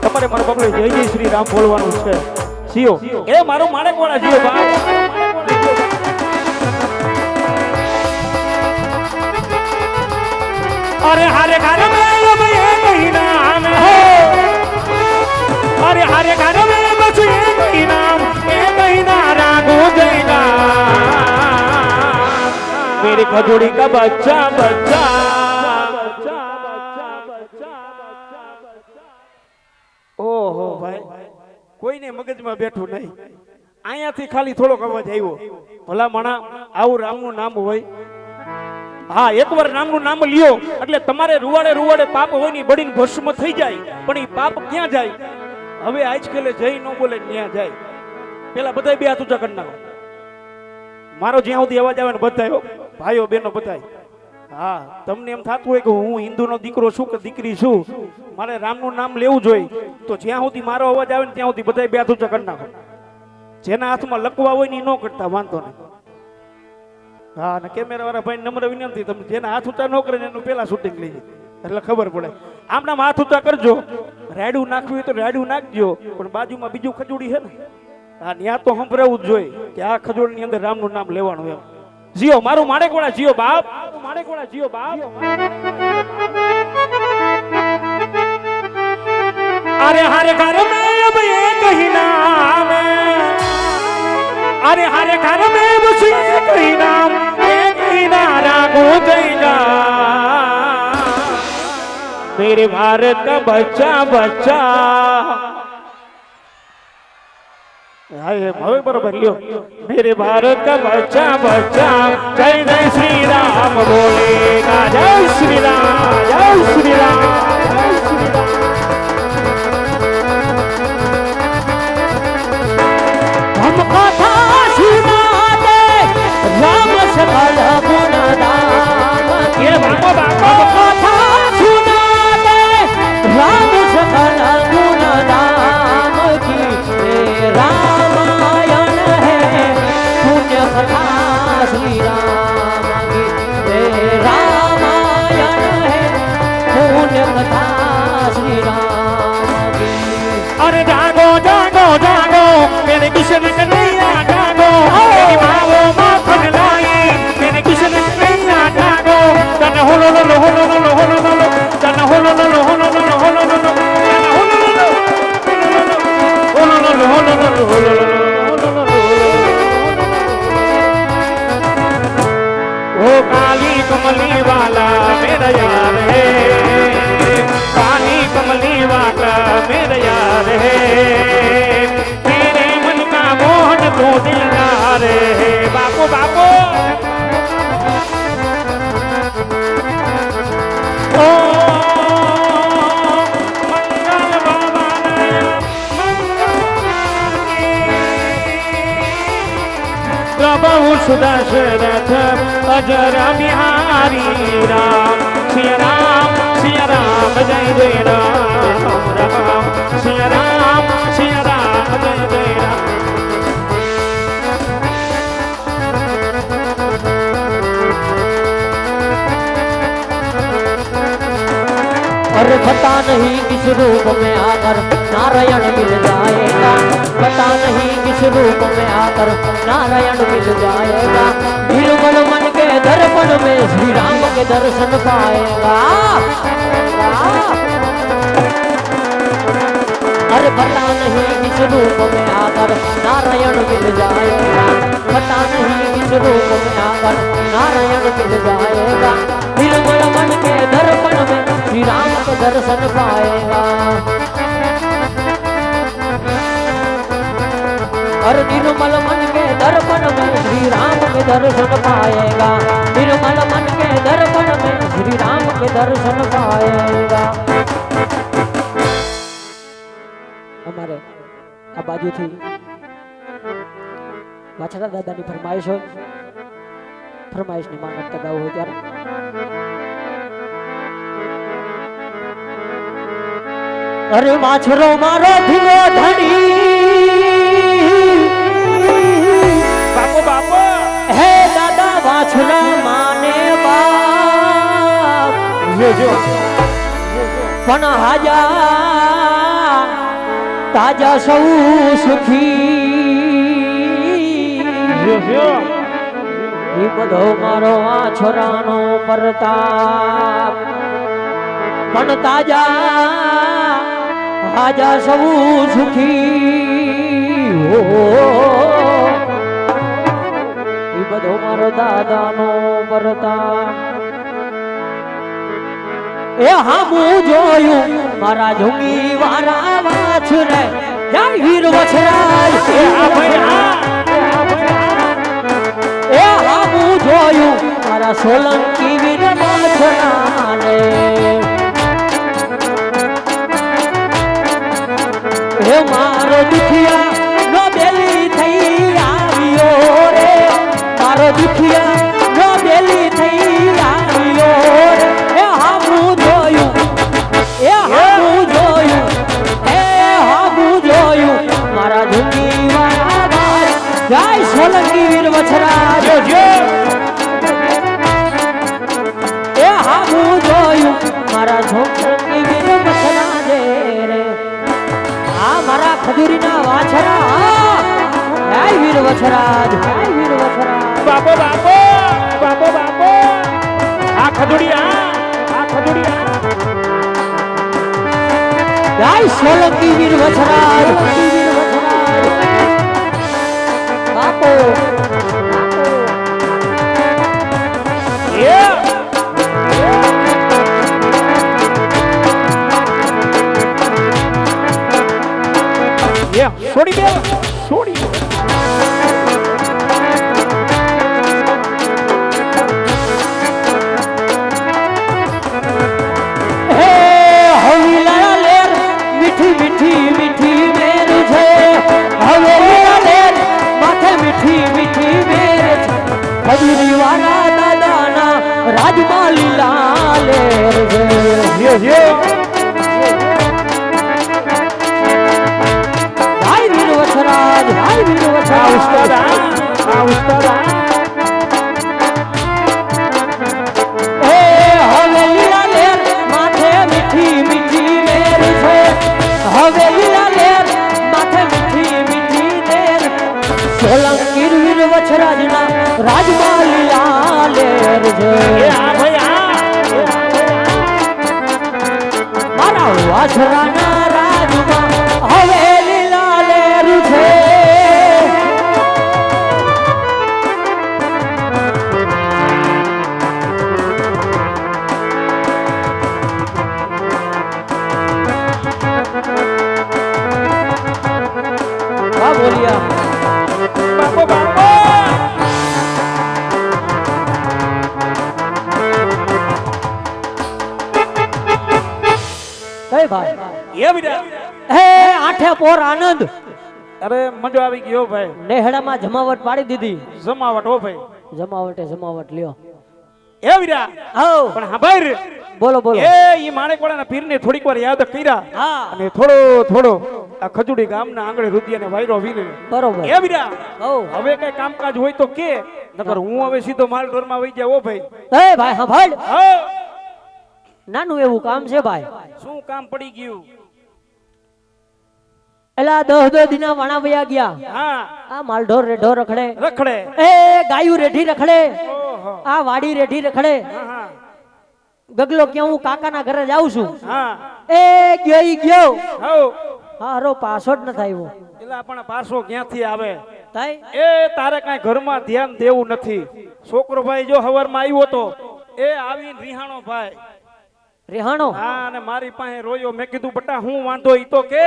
તમારે મારા બાપલે જય જય શ્રી રામ બોલવાનું છે જીઓ એ મારો માણેકવાળા જીઓ બાપ અરે હારે ઘર મેં अब ये महीना हो अरे हारे घर में बस एक ही महीना रागू देगा मेरी खजूरी का बच्चा बच्चा ઓહો ભાઈ કોઈને મગજમાં બેઠું નહીં અહીંયાથી ખાલી થોડોક અવાજ આવ્યો ભલા માણા આવું રામનું નામ હોય હા એકવાર નામનું નામ લ્યો એટલે તમારે રૂવાડે રૂવાડે પાપ હોય ની બળીને ભસ્મ થઈ જાય પણ એ પાપ ક્યાં જાય હવે આજકાલે જઈ ન બોલે ત્યાં જાય પેલા બધા બે હાથ ઊંચા કરી નાખો મારો જ્યાં સુધી અવાજ આવે ને બધાયો ભાઈઓ બહેનો બધાય હા તમને એમ થતું હોય કે હું હિન્દુનો દીકરો છું કે દીકરી છું મારે રામનું નામ લેવું જોઈએ તો જ્યાં સુધી મારો અવાજ આવે ને ત્યાં સુધી બધા બે હાથ ઊંચા કરી નાખો જેના હાથમાં લકવા હોય ને ન કરતા વાંધો નહીં હા અને કેમેરા વાળા ભાઈ નમ્ર વિનંતી તમે જેના હાથ ઊંચા ન કરે એનું પેલા શૂટિંગ લઈ એટલે ખબર પડે આમના હાથ ઊંચા કરજો રાડું નાખવું હોય તો રાડું નાખજો પણ બાજુમાં બીજું ખજૂડી છે ને હા ત્યાં તો સંભળાવું જ જોઈએ કે આ ખજૂરની અંદર રામનું નામ લેવાનું એમ જીઓ મારું માણેકવાળા જીઓ બાપ માણેકવાળા જીઓ બાપ अरे हरे घर में अब एक ही नाम अरे हरे घर में बस एक ही नाम एक ही नारा गूंजेगा मेरे भारत का बच्चा बच्चा હવે બરોબર લ્યો मेरे भारत का बच्चा बच्चा जय जय श्री राम बोलेगा जय श्री राम जय श्री राम કિશન કનૈયા જાગો તેની માવો માખણ લાઈ તેને કિશન કનૈયા જાગો તન હોલો લો હોલો લો હોલો લો તન હોલો લો હોલો લો હોલો લો તન હોલો લો હોલો લો ओ काली कमली वाला मेरा यार है काली कमली वाला मेरा यार है तेरे मन का मोहन तो दिलदार है बापो बापो ओ मंगल बाबा ने प्रभु सुदशरथ अजर बिहारी राम जय जय राम राम सिया राम जय जय राम अरे पता नहीं किस रूप में आकर नारायण मिल जाएगा, पता नहीं किस रूप में आकर नारायण मिल जाएगा। निर्मल मन के दर्पण में श्री राम के दर्शन पाएगा। अरे पता नहीं किस रूप में आकर नारायण मिल जाएगा, पता नहीं किस रूप में आकर नारायण मिल जाएगा। निर्मल मन के दर्पण में श्री राम के दर्शन पाएगा। और निर्मल मन के दर्पण में श्री राम के दर्शन पाएगा। निर्मल मन के दर्पण में श्री राम के दर्शन पाएगा। हमारे आ बाजू थी वाछड़ा दादा की फरमाइश हो, फरमाइश ने मांगत गाव हो त्यारे अरे वाछरो मारो धीरो धड़ी बापो बापो हे दादा वाछरा माने बाप जो पण हाजा ताजा सौ सुखी ई बधो मारो वाछरानो प्रताप पण ताजा आजा सब सुखी हो। ई बधो मारो दादानो प्रताप ए हामू जोयू मारा झुंगी वारा वाछरे जय वीर वछराज ए हामू जोयू मारा सोलंकी वीर वछराने हे मारो दुखिया नो बेली थई आवियो रे, मारो दुखिया नो बेली थई आवियो रे। हे हामू जोयू मारा झुंगी वाला बाज जय सोलंकी वीर वछराज हे हामू जोयू मारा सोलंकी वीर वछराज रे। मारा खजूरी ना वाछरा जय वीर वछराज जय वीर वछराज बापो बापो बापो बापो आ खजूरिया जय सोलंकी वीर वछराज बापो छोड़ी दे छोड़ी हे हवीला लेर मीठी मीठी मीठी मेर छे, हवीला लेर माथे मीठी मीठी मेर छे। खजूरी वाला दादाना राजमा लीला लेर छे। દશરાના રાજમાં હવે લીલા લેરું છે. વાહ બોલિયા બાપો બાપો કઈ ભાઈ એ બીજા હે આઠે પોર આનંદ અરે મજો આવી ગયો ભાઈ નેહડામાં જમાવટ પાડી દીધી. જમાવટ હો ભાઈ જમાવટ લ્યો. એ બીજા આવો પણ હા ભાઈ બોલો બોલો. એ ઈ માણેકવાળાના પીરને થોડીક વાર યાદ કર્યા હા અને થોડો આ ખજુડી ગામના આંગણે રુદિયાને વાયરો વીને બરોબર. એ બીજા ઓ હવે કઈ કામકાજ હોય તો કે નકર હું હવે સીધો માલ ઢોરમાં વઈ જાવ ભાઈ. એ ભાઈ હા ભાઈ હા નાનું એવું કામ છે ભાઈ. શું કામ પડી ગયું? એલા 10 દિના વાણા વયા ગયા. હા આ માલઢોર રેઢો રખડે, રખડે. એ ગાયું રેઢી રખડે, ઓહો આ વાડી રેઢી રખડે. હા હા ગગલો ક્યાં હું કાકાના ઘરે જાઉં છું. હા એ ગયો ઈ ગયો. હો હારો પાછો જ ન થાય. એલા પણ પાછો ક્યાંથી આવે? થાય એ તારે કાંઈ ઘરમાં ધ્યાન દેવું નથી. છોકરો ભાઈ જો હવારમાં આવ્યો તો એ આવીને રિહાણો ભાઈ. રેહાણો હા અને મારી પાસે રોયો. મેં કીધું બટા હું વાંધો ઈ તો કે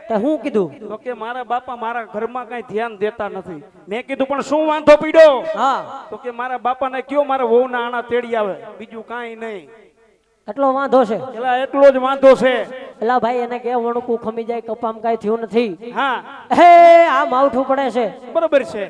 તે હું કીધું. તો કે મારા બાપા મારા ઘરમાં કઈ ધ્યાન દેતા નથી. મેં કીધું પણ શું વાંધો પીડ્યો? હા તો કે મારા બાપાને કયો મારા વહુના આણા તેડી આવે, બીજું કાંઈ નહીં. એટલો વાંધો છે. એલા એટલો જ વાંધો છે. એલા ભાઈ એને કે વણકું ખમી જાય કપામ કાંઈ થયું નથી. હા હે આ માવઠું પડે છે. બરોબર છે.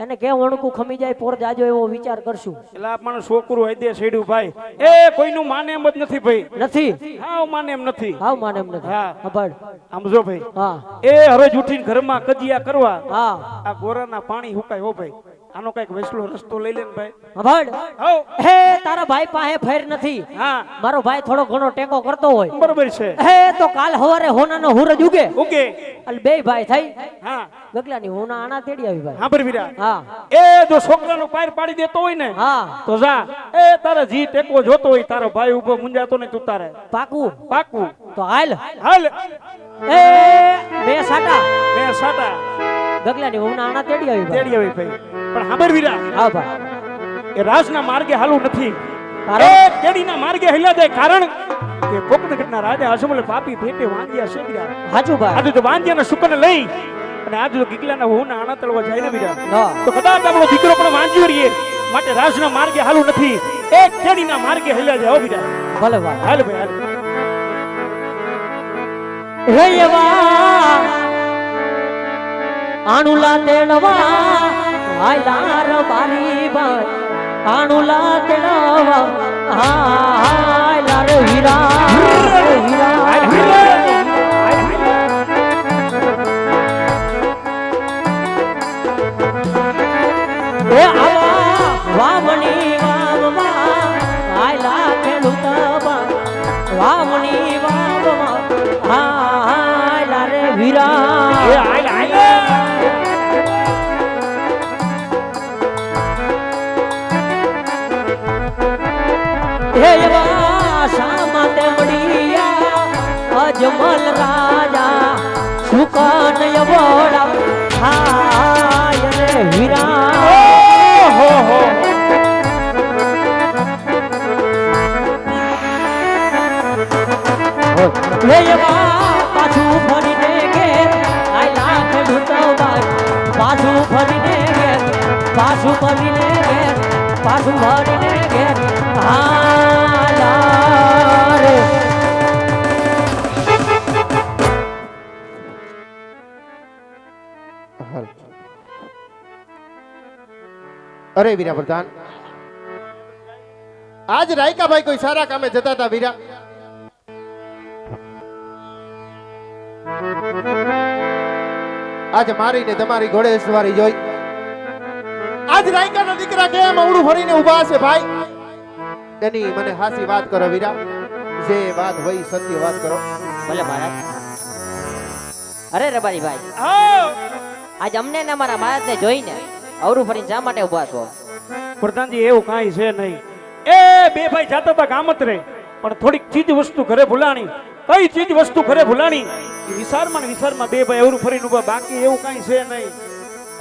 એને કે વણકું ખમી જાય પોર જાજો એવો વિચાર કરશું. એલા પણ છોકરું હૈદે છેડ્યું ભાઈ. એ કોઈનું માને એમ જ નથી ભાઈ. નથી હા માને એમ નથી. હાવ માને એમ નથી. હા. હબડ આમ જો ભાઈ હા એ હરોજ ઉઠીને ઘરમાં કજિયા કરવા હા આ ગોરાના પાણી હુકાય હો ભાઈ. આનો કઈક વેસલો રસ્તો લઈ લે ને ભાઈ. હબડ હો હે તારા ભાઈ પાસે ફેર નથી. હા મારો ભાઈ થોડો ઘણો ટેકો કરતો હોય. બરોબર છે. હે તો કાલ હવારે હોનાનો હુરજ ઉગે. ઓકે એટલે બે ભાઈ થઈ હા ગગલાની હોના આના તેડી આવી ભાઈ. હા બરવીરા હા એ જો છોકરાનો પાર પાડી દેતો હોય ને હા તો જા એ તારા જી ટેકો જોતો હોય તારો ભાઈ ઉભો મુંજાતો નહીં તું તારે પાકું પાકું તો હાલ હાલ. એ બે સાટા મેં સાટા ગગલાની હોના આના તેડી આવી ભાઈ. તેડી આવી ભાઈ. પણ હા બરવીરા હા ભાઈ એ રાજના માર્ગે હાલું નથી. કારણ? એ કેડીના માર્ગે હિલા જાય કારણ કે કોકનગરના રાજા અસમલે પાપી ભેટે વાંજ્યા છે બીરા. હાચું ભાઈ. આજે તો વાંજ્યાના શુકરને લઈ અને આજે તો ગીગલાના વહુના આણા તળવા જાય ને બીરા. હા તો કદાચ આપણો દીકરો પણ વાંજ્યો રહીએ માટે રાજના માર્ગે હાલું નથી. એ કેડીના માર્ગે હિલા જાય હો બીરા. ભલે ભાઈ. હાલ ભાઈ હાલ. હે એવા આણુલા તેડવા હાયલાર બારી ભાઈ. આણુલા તેડવા હાયલાર હીરા એ આવા વામણી વામમાં હાયલા ખેડૂત વામણી વામમાં હાયલા રે વીરા. એ હાલ હાલ. હે એવા શામા તેવડિયા અજમલ રાજા સુકાન યવડા હાય રે વીરા. હો હો હે એવા પાછું ફરીને ઘેર આયલા ખેડૂત ભાઈ. પાછું ફરીને ઘેર પાછું ફરીને ઘેર પાછું ફરીને ઘેર હાયલા રે. અરે વીરા પ્રધાન, આજ રાયકા ભાઈ કોઈ સારા કામે જતા હતા વીરા. આજ મારી ને તમારી ઘોડે સવારી જોઈ. આજ રાયકાના દીકરા કેમ અવળું ફરીને ઊભા છે ભાઈ? એની મને હાસી વાત કરો વીરા. જે વાત હોય સત્ય વાત કરો. ભલે મહારાજ. અરે રબારી ભાઈ, હા આજ અમને ને અમારા મહારાજને જોઈને અવરું ફરીને શા માટે ઉભા છો? પ્રધાનજી એવું કાંઈ છે નહીં. એ બે ભાઈ જાતા હતા ગામત રે પણ થોડીક ચીજ વસ્તુ ઘરે ભૂલાણી. કઈ ચીજ વસ્તુ ઘરે ભૂલાણી? એ વિસારમાં ને વિસારમાં બે ભાઈ એવું ફરીને ઉભા, બાકી એવું કાંઈ છે નહીં.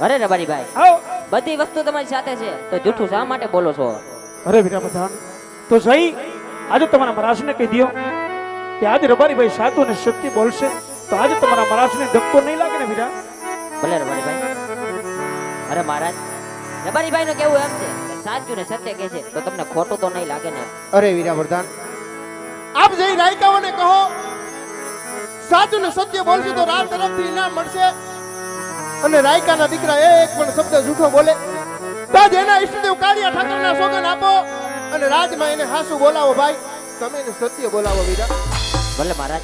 અરે રબારીભાઈ, આવો. બધી વસ્તુ તમારી સાથે છે તો જૂઠું શા માટે બોલો છો? અરે વીરા પ્રધાન, તો જઈ આજે તમારા મહારાજને કહી દો કે આજે રબારીભાઈ સાચું ને સત્ય બોલશે તો આજે તમારા મહારાજને ધક્કો નહીં લાગે ને વીરા? ભલે રબારીભાઈ. અરે મહારાજ, રબારીભાઈ નું કેવું એમ છે કે સાચું ને સત્ય કહે છે તો તમને ખોટું તો નહીં લાગે ને? અરે વીરા પ્રધાન, આપ જઈ રાયકાઓને કહો સાચું ને સત્ય બોલશે તો રાજ તરફથી ઇનામ મળશે, અને રાયકાના દીકરા એક પણ શબ્દ જૂઠો બોલે તો આજ એના ઈષ્ટદેવ કાળિયા ઠાકરના સોગન આપો અને રાજમાં એને હાસુ બોલાવો. ભાઈ તમે એને સત્ય બોલાવો વીરા. ભલે મહારાજ.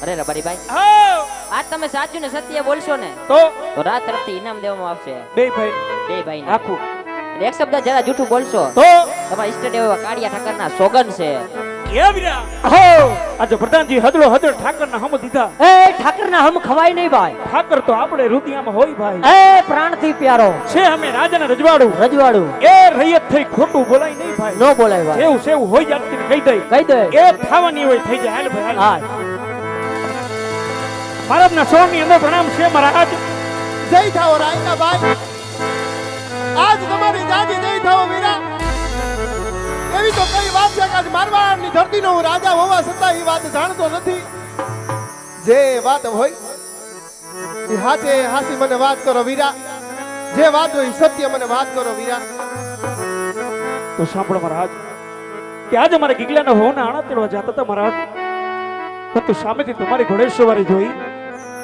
અરે રબારીભાઈ, આવો. આજ તમે સાચું ને સત્ય બોલશો ને તો તો રાજ તરફથી ઇનામ દેવામાં આવશે બે ભાઈ બે ભાઈ આખું. અને એક શબ્દ જરા જૂઠું બોલશો તો તમારા ઈષ્ટદેવ એવા કાળિયા ઠાકરના સોગન છે. એ વીરા, હો આજે પ્રધાનજી હદડો હદડ ઠાકરના હમ દીધા. એ ઠાકરના હમ ખવાય નહીં ભાઈ. ઠાકર તો આપણે રુદિયામાં હોય ભાઈ. એ પ્રાણથી પ્યારો છે અમે રાજાના રજવાડું. રજવાડું એ રૈયત થઈ ખોટું બોલાય નહીં ભાઈ. નો બોલાય ભાઈ. સેવ સેવ હોય જાતને કહી દઈ. કહી દે. એ થાવાની હોય થઈ જાય. હાલ ભાઈ હાલ. હા મહારાજના સોની અંદર પ્રણામ છે મહારાજ. જય થાઓ રાયકા ભાઈ, આજ તમારી જાજી જય થાઓ વીરા. એવી તો કઈ વાત છે કે આજ મારવાડની ધરતીનો હું રાજા હોવા છતાં એ વાત જાણતો નથી. જે વાત હોય એ હાચે હાસી મને વાત કરો વીરા. જે વાત હોય એ સત્ય મને વાત કરો વીરા. તો સાંભળો મહારાજ કે આજે મારે ગીગલાના હોના આણા તેડવા જતા હતા મહારાજ, પરંતુ સામેથી તમારી ઘોડેસવારી જોઈ.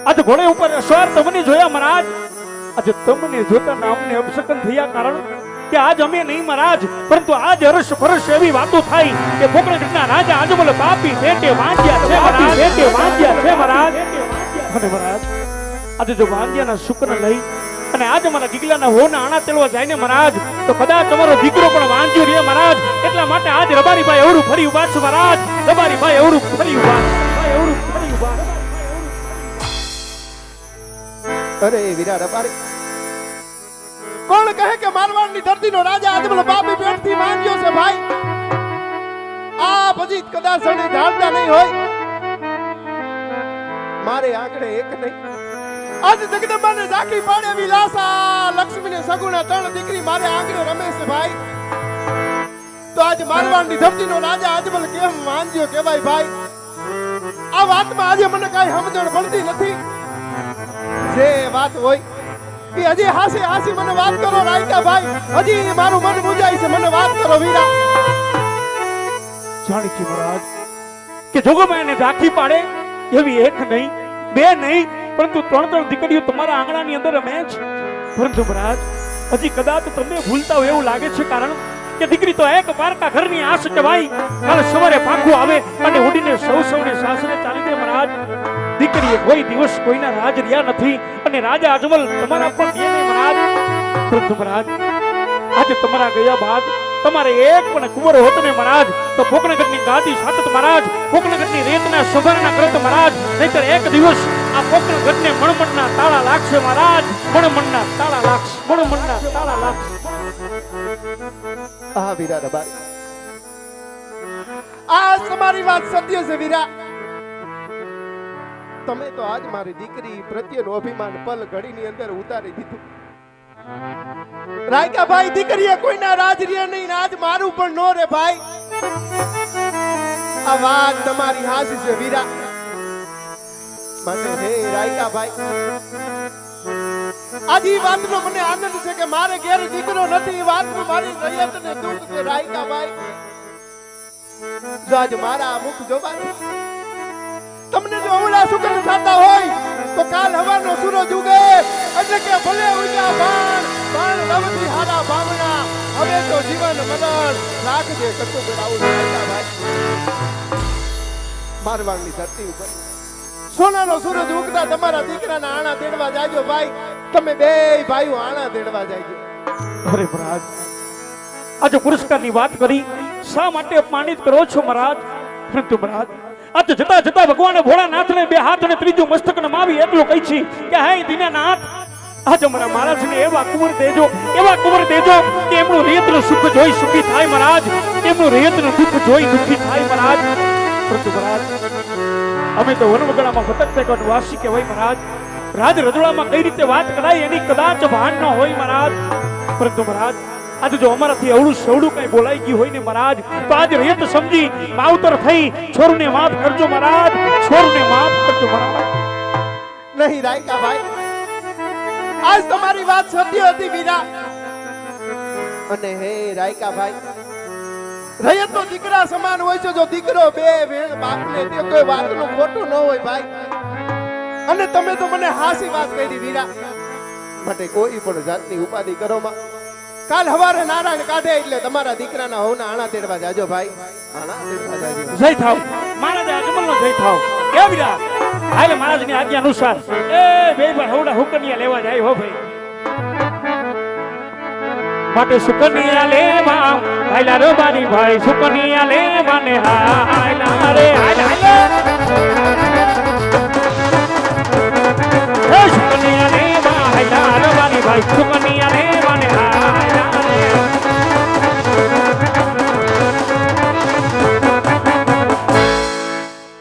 આજે ઘોડે ઉપર અસવાર તમને જોયા મહારાજ. આજે તમને જોતા નામને અપશકન થયા, કારણ કે આજ અમે નહીં મહારાજ, પરંતુ આજ હર્ષ ફરસ એવી વાતો થાય કે પોકરણગઢના રાજા આજમલ બાપી પેટે વાંજ્યા છે મહારાજ. પેટે વાંજ્યા છે મહારાજ. અને મહારાજ આજે જો વાંજ્યાના શુકન લઈ અને આજે મારા ગીગલાના હોના આણા તેડવા જાય ને મહારાજ, તો કદાચ તમારો દીકરો પણ વાંજ્યો રે મહારાજ. એટલા માટે આજ રબારીભાઈ અવરું ફરી ઉભા છે મહારાજ. રબારીભાઈ અવરું ફરી ઉભા છે. અવરું ફરી ઉભા છે. અરે વીરા રબારી, કોણ કહે કે મારવાડની ધરતીનો રાજા આજમલ બાપી પેટથી માંગ્યો છે ભાઈ? આ પછી કદાચ સણે જાણતા નહીં હોય. મારે આંકડે એક નહીં, આજ જગદંબાને ઝાંખી પાડે વિલાસા લક્ષ્મીને સગુણા ત્રણ દીકરી મારે આંગણે રમે છે ભાઈ. તો આજ મારવાડની ધરતીનો રાજા આજમલ કેમ માંગ્યો કહેવાય ભાઈ? આ વાતમાં આજે મને કાંઈ સમજણ પડતી નથી. જે વાત હોય એ હજી હાસી હાસી મને વાત કરો રાયકા ભાઈ. હજી મારું મન મૂંઝાય છે, મને વાત કરો વીરા. જાણી છે મહારાજ કે જોગમાં એને ઝાંખી પાડે એવી એક નહીં બે નહીં પરંતુ ત્રણ ત્રણ દીકરીઓ તમારા આંગણાની અંદર રમે છે. પરંતુ મહારાજ હજી કદાચ તમે ભૂલતા હોય એવું લાગે છે, કારણ કે દીકરી તો એક પારકા ઘરની આશ કહેવાય. કાલે સવારે પાખું આવે અને ઉડીને સૌને સાસરે ચાલી દે મહારાજ. દીકરીએ કોઈ દિવસ કોઈના રાજ રહ્યા નથી અને રાજા અજમલ તમારા પણ દે નહીં મહારાજ. પરંતુ મહારાજ આજે તમારા ગયા બાદ તમારે એક પણ કુંવર હોત ને મહારાજ, તો પોકરણગઢની ગાદી સાતત મહારાજ, પોકરણગઢની રેતના સભારના કરત મહારાજ. નહીતર એક દિવસ આ પોકરણગઢને મણમણના તાળા લાગશે મહારાજ. મણમણના તાળા લાગશે. મણમણના તાળા લાગશે. આ વીરા રબારી, આ તમારી વાત સત્ય છે વીરા. તમે તો આજ મારી દીકરી પ્રત્યેનું અભિમાન પલ ઘડીની અંદર ઉતારી દીધું. રાયકા ભાઈ, દીકરીએ કોઈના રાજ રહ્યા નહીં, આજ મારું પણ નો રે ભાઈ. આ વાત તમારી હાસી છે વીરા. માટે હે રાયકા ભાઈ, આજ ઈ વાતનો મને આનંદ છે કે મારે ઘેર દીકરો નથી. ઈ વાતનું મારી રૈયતને દુઃખ છે રાયકા ભાઈ. જો આજ મારા મુખ જોવાથી તમને જો અવળા સુગંધ થતા હોય તો કાલ હવાનો સૂરજ ઉગે એટલે કે ભલે ઉગ્યા બાણ બાણ રવતી હારા બામણા. હવે તો જીવન મરણ રાખજે કટુ ગડાવું રાયકા ભાઈ. મારવાડની ધરતી ઉપર સોનાનો સૂરજ ઉગતા તમારા દીકરાના આણા તેડવા જાજો ભાઈ. તમે બે ભાઈઓ આણા તેડવા જાજો. અરે મહારાજ આજે પુરસ્કારની વાત કરી શા માટે અપમાનિત કરો છો મહારાજ? પરંતુ મહારાજ આજે જતા જતા ભગવાને ભોળાનાથને બે હાથ અને ત્રીજું મસ્તક નમાવી એટલું કહી છે કે હે દીનાનાથ, આજ અમારા મહારાજને એવા કુંવર દેજો કે એમનું રેતનું સુખ જોઈ સુખી થાય મહારાજ, એમનું રેતનું દુઃખ જોઈ દુઃખી થાય મહારાજ. પરંતુ મહારાજ અમે તો વનવગડામાં ફતકતેકટ વાસી કે હોય મહારાજ, રાજ રજવાડામાં કઈ રીતે વાત કરાય એની કદાચ ભાન ન હોય મહારાજ. પરંતુ મહારાજ આજે જો અમારાથી અવળું સવળું કઈ બોલાઈ ગયું હોય ને મહારાજ, તો આજ રેત સમજી માવતર થઈ છોરુને માફ કરજો મહારાજ, છોરુને માફ કરજો મહારાજ. નહીં રાયકા ભાઈ, આજ તમારી વાત સત્ય હતી વીરા. અને હે રાયકા ભાઈ, રયત તો દીકરા સમાન હોય છે. જો દીકરો બે વેણ બાપને દે તો એ વાતનું ખોટું ન હોય ભાઈ. અને તમે તો મને હાસી વાત કરી વીરા. માટે કોઈ પણ જાતની ઉપાધિ કરો માં. કાલ હવારે નારાયણ કાઢે એટલે તમારા દીકરાના હોના આણા તેડવા જાજો ભાઈ, આણા તેડવા જાજો. જય થાવ મહારાજ, અજમલનો જય થાવ. કે વીરા હાલે મહારાજની આજ્ઞા અનુસાર એ બે પણ હવડા હુકનિયા લેવા જાય હો ભાઈ. માટે સુકનિયા લેવા હાલા રો બારી ભાઈ, સુકનિયા લેવા ને હાલા રે હાલા.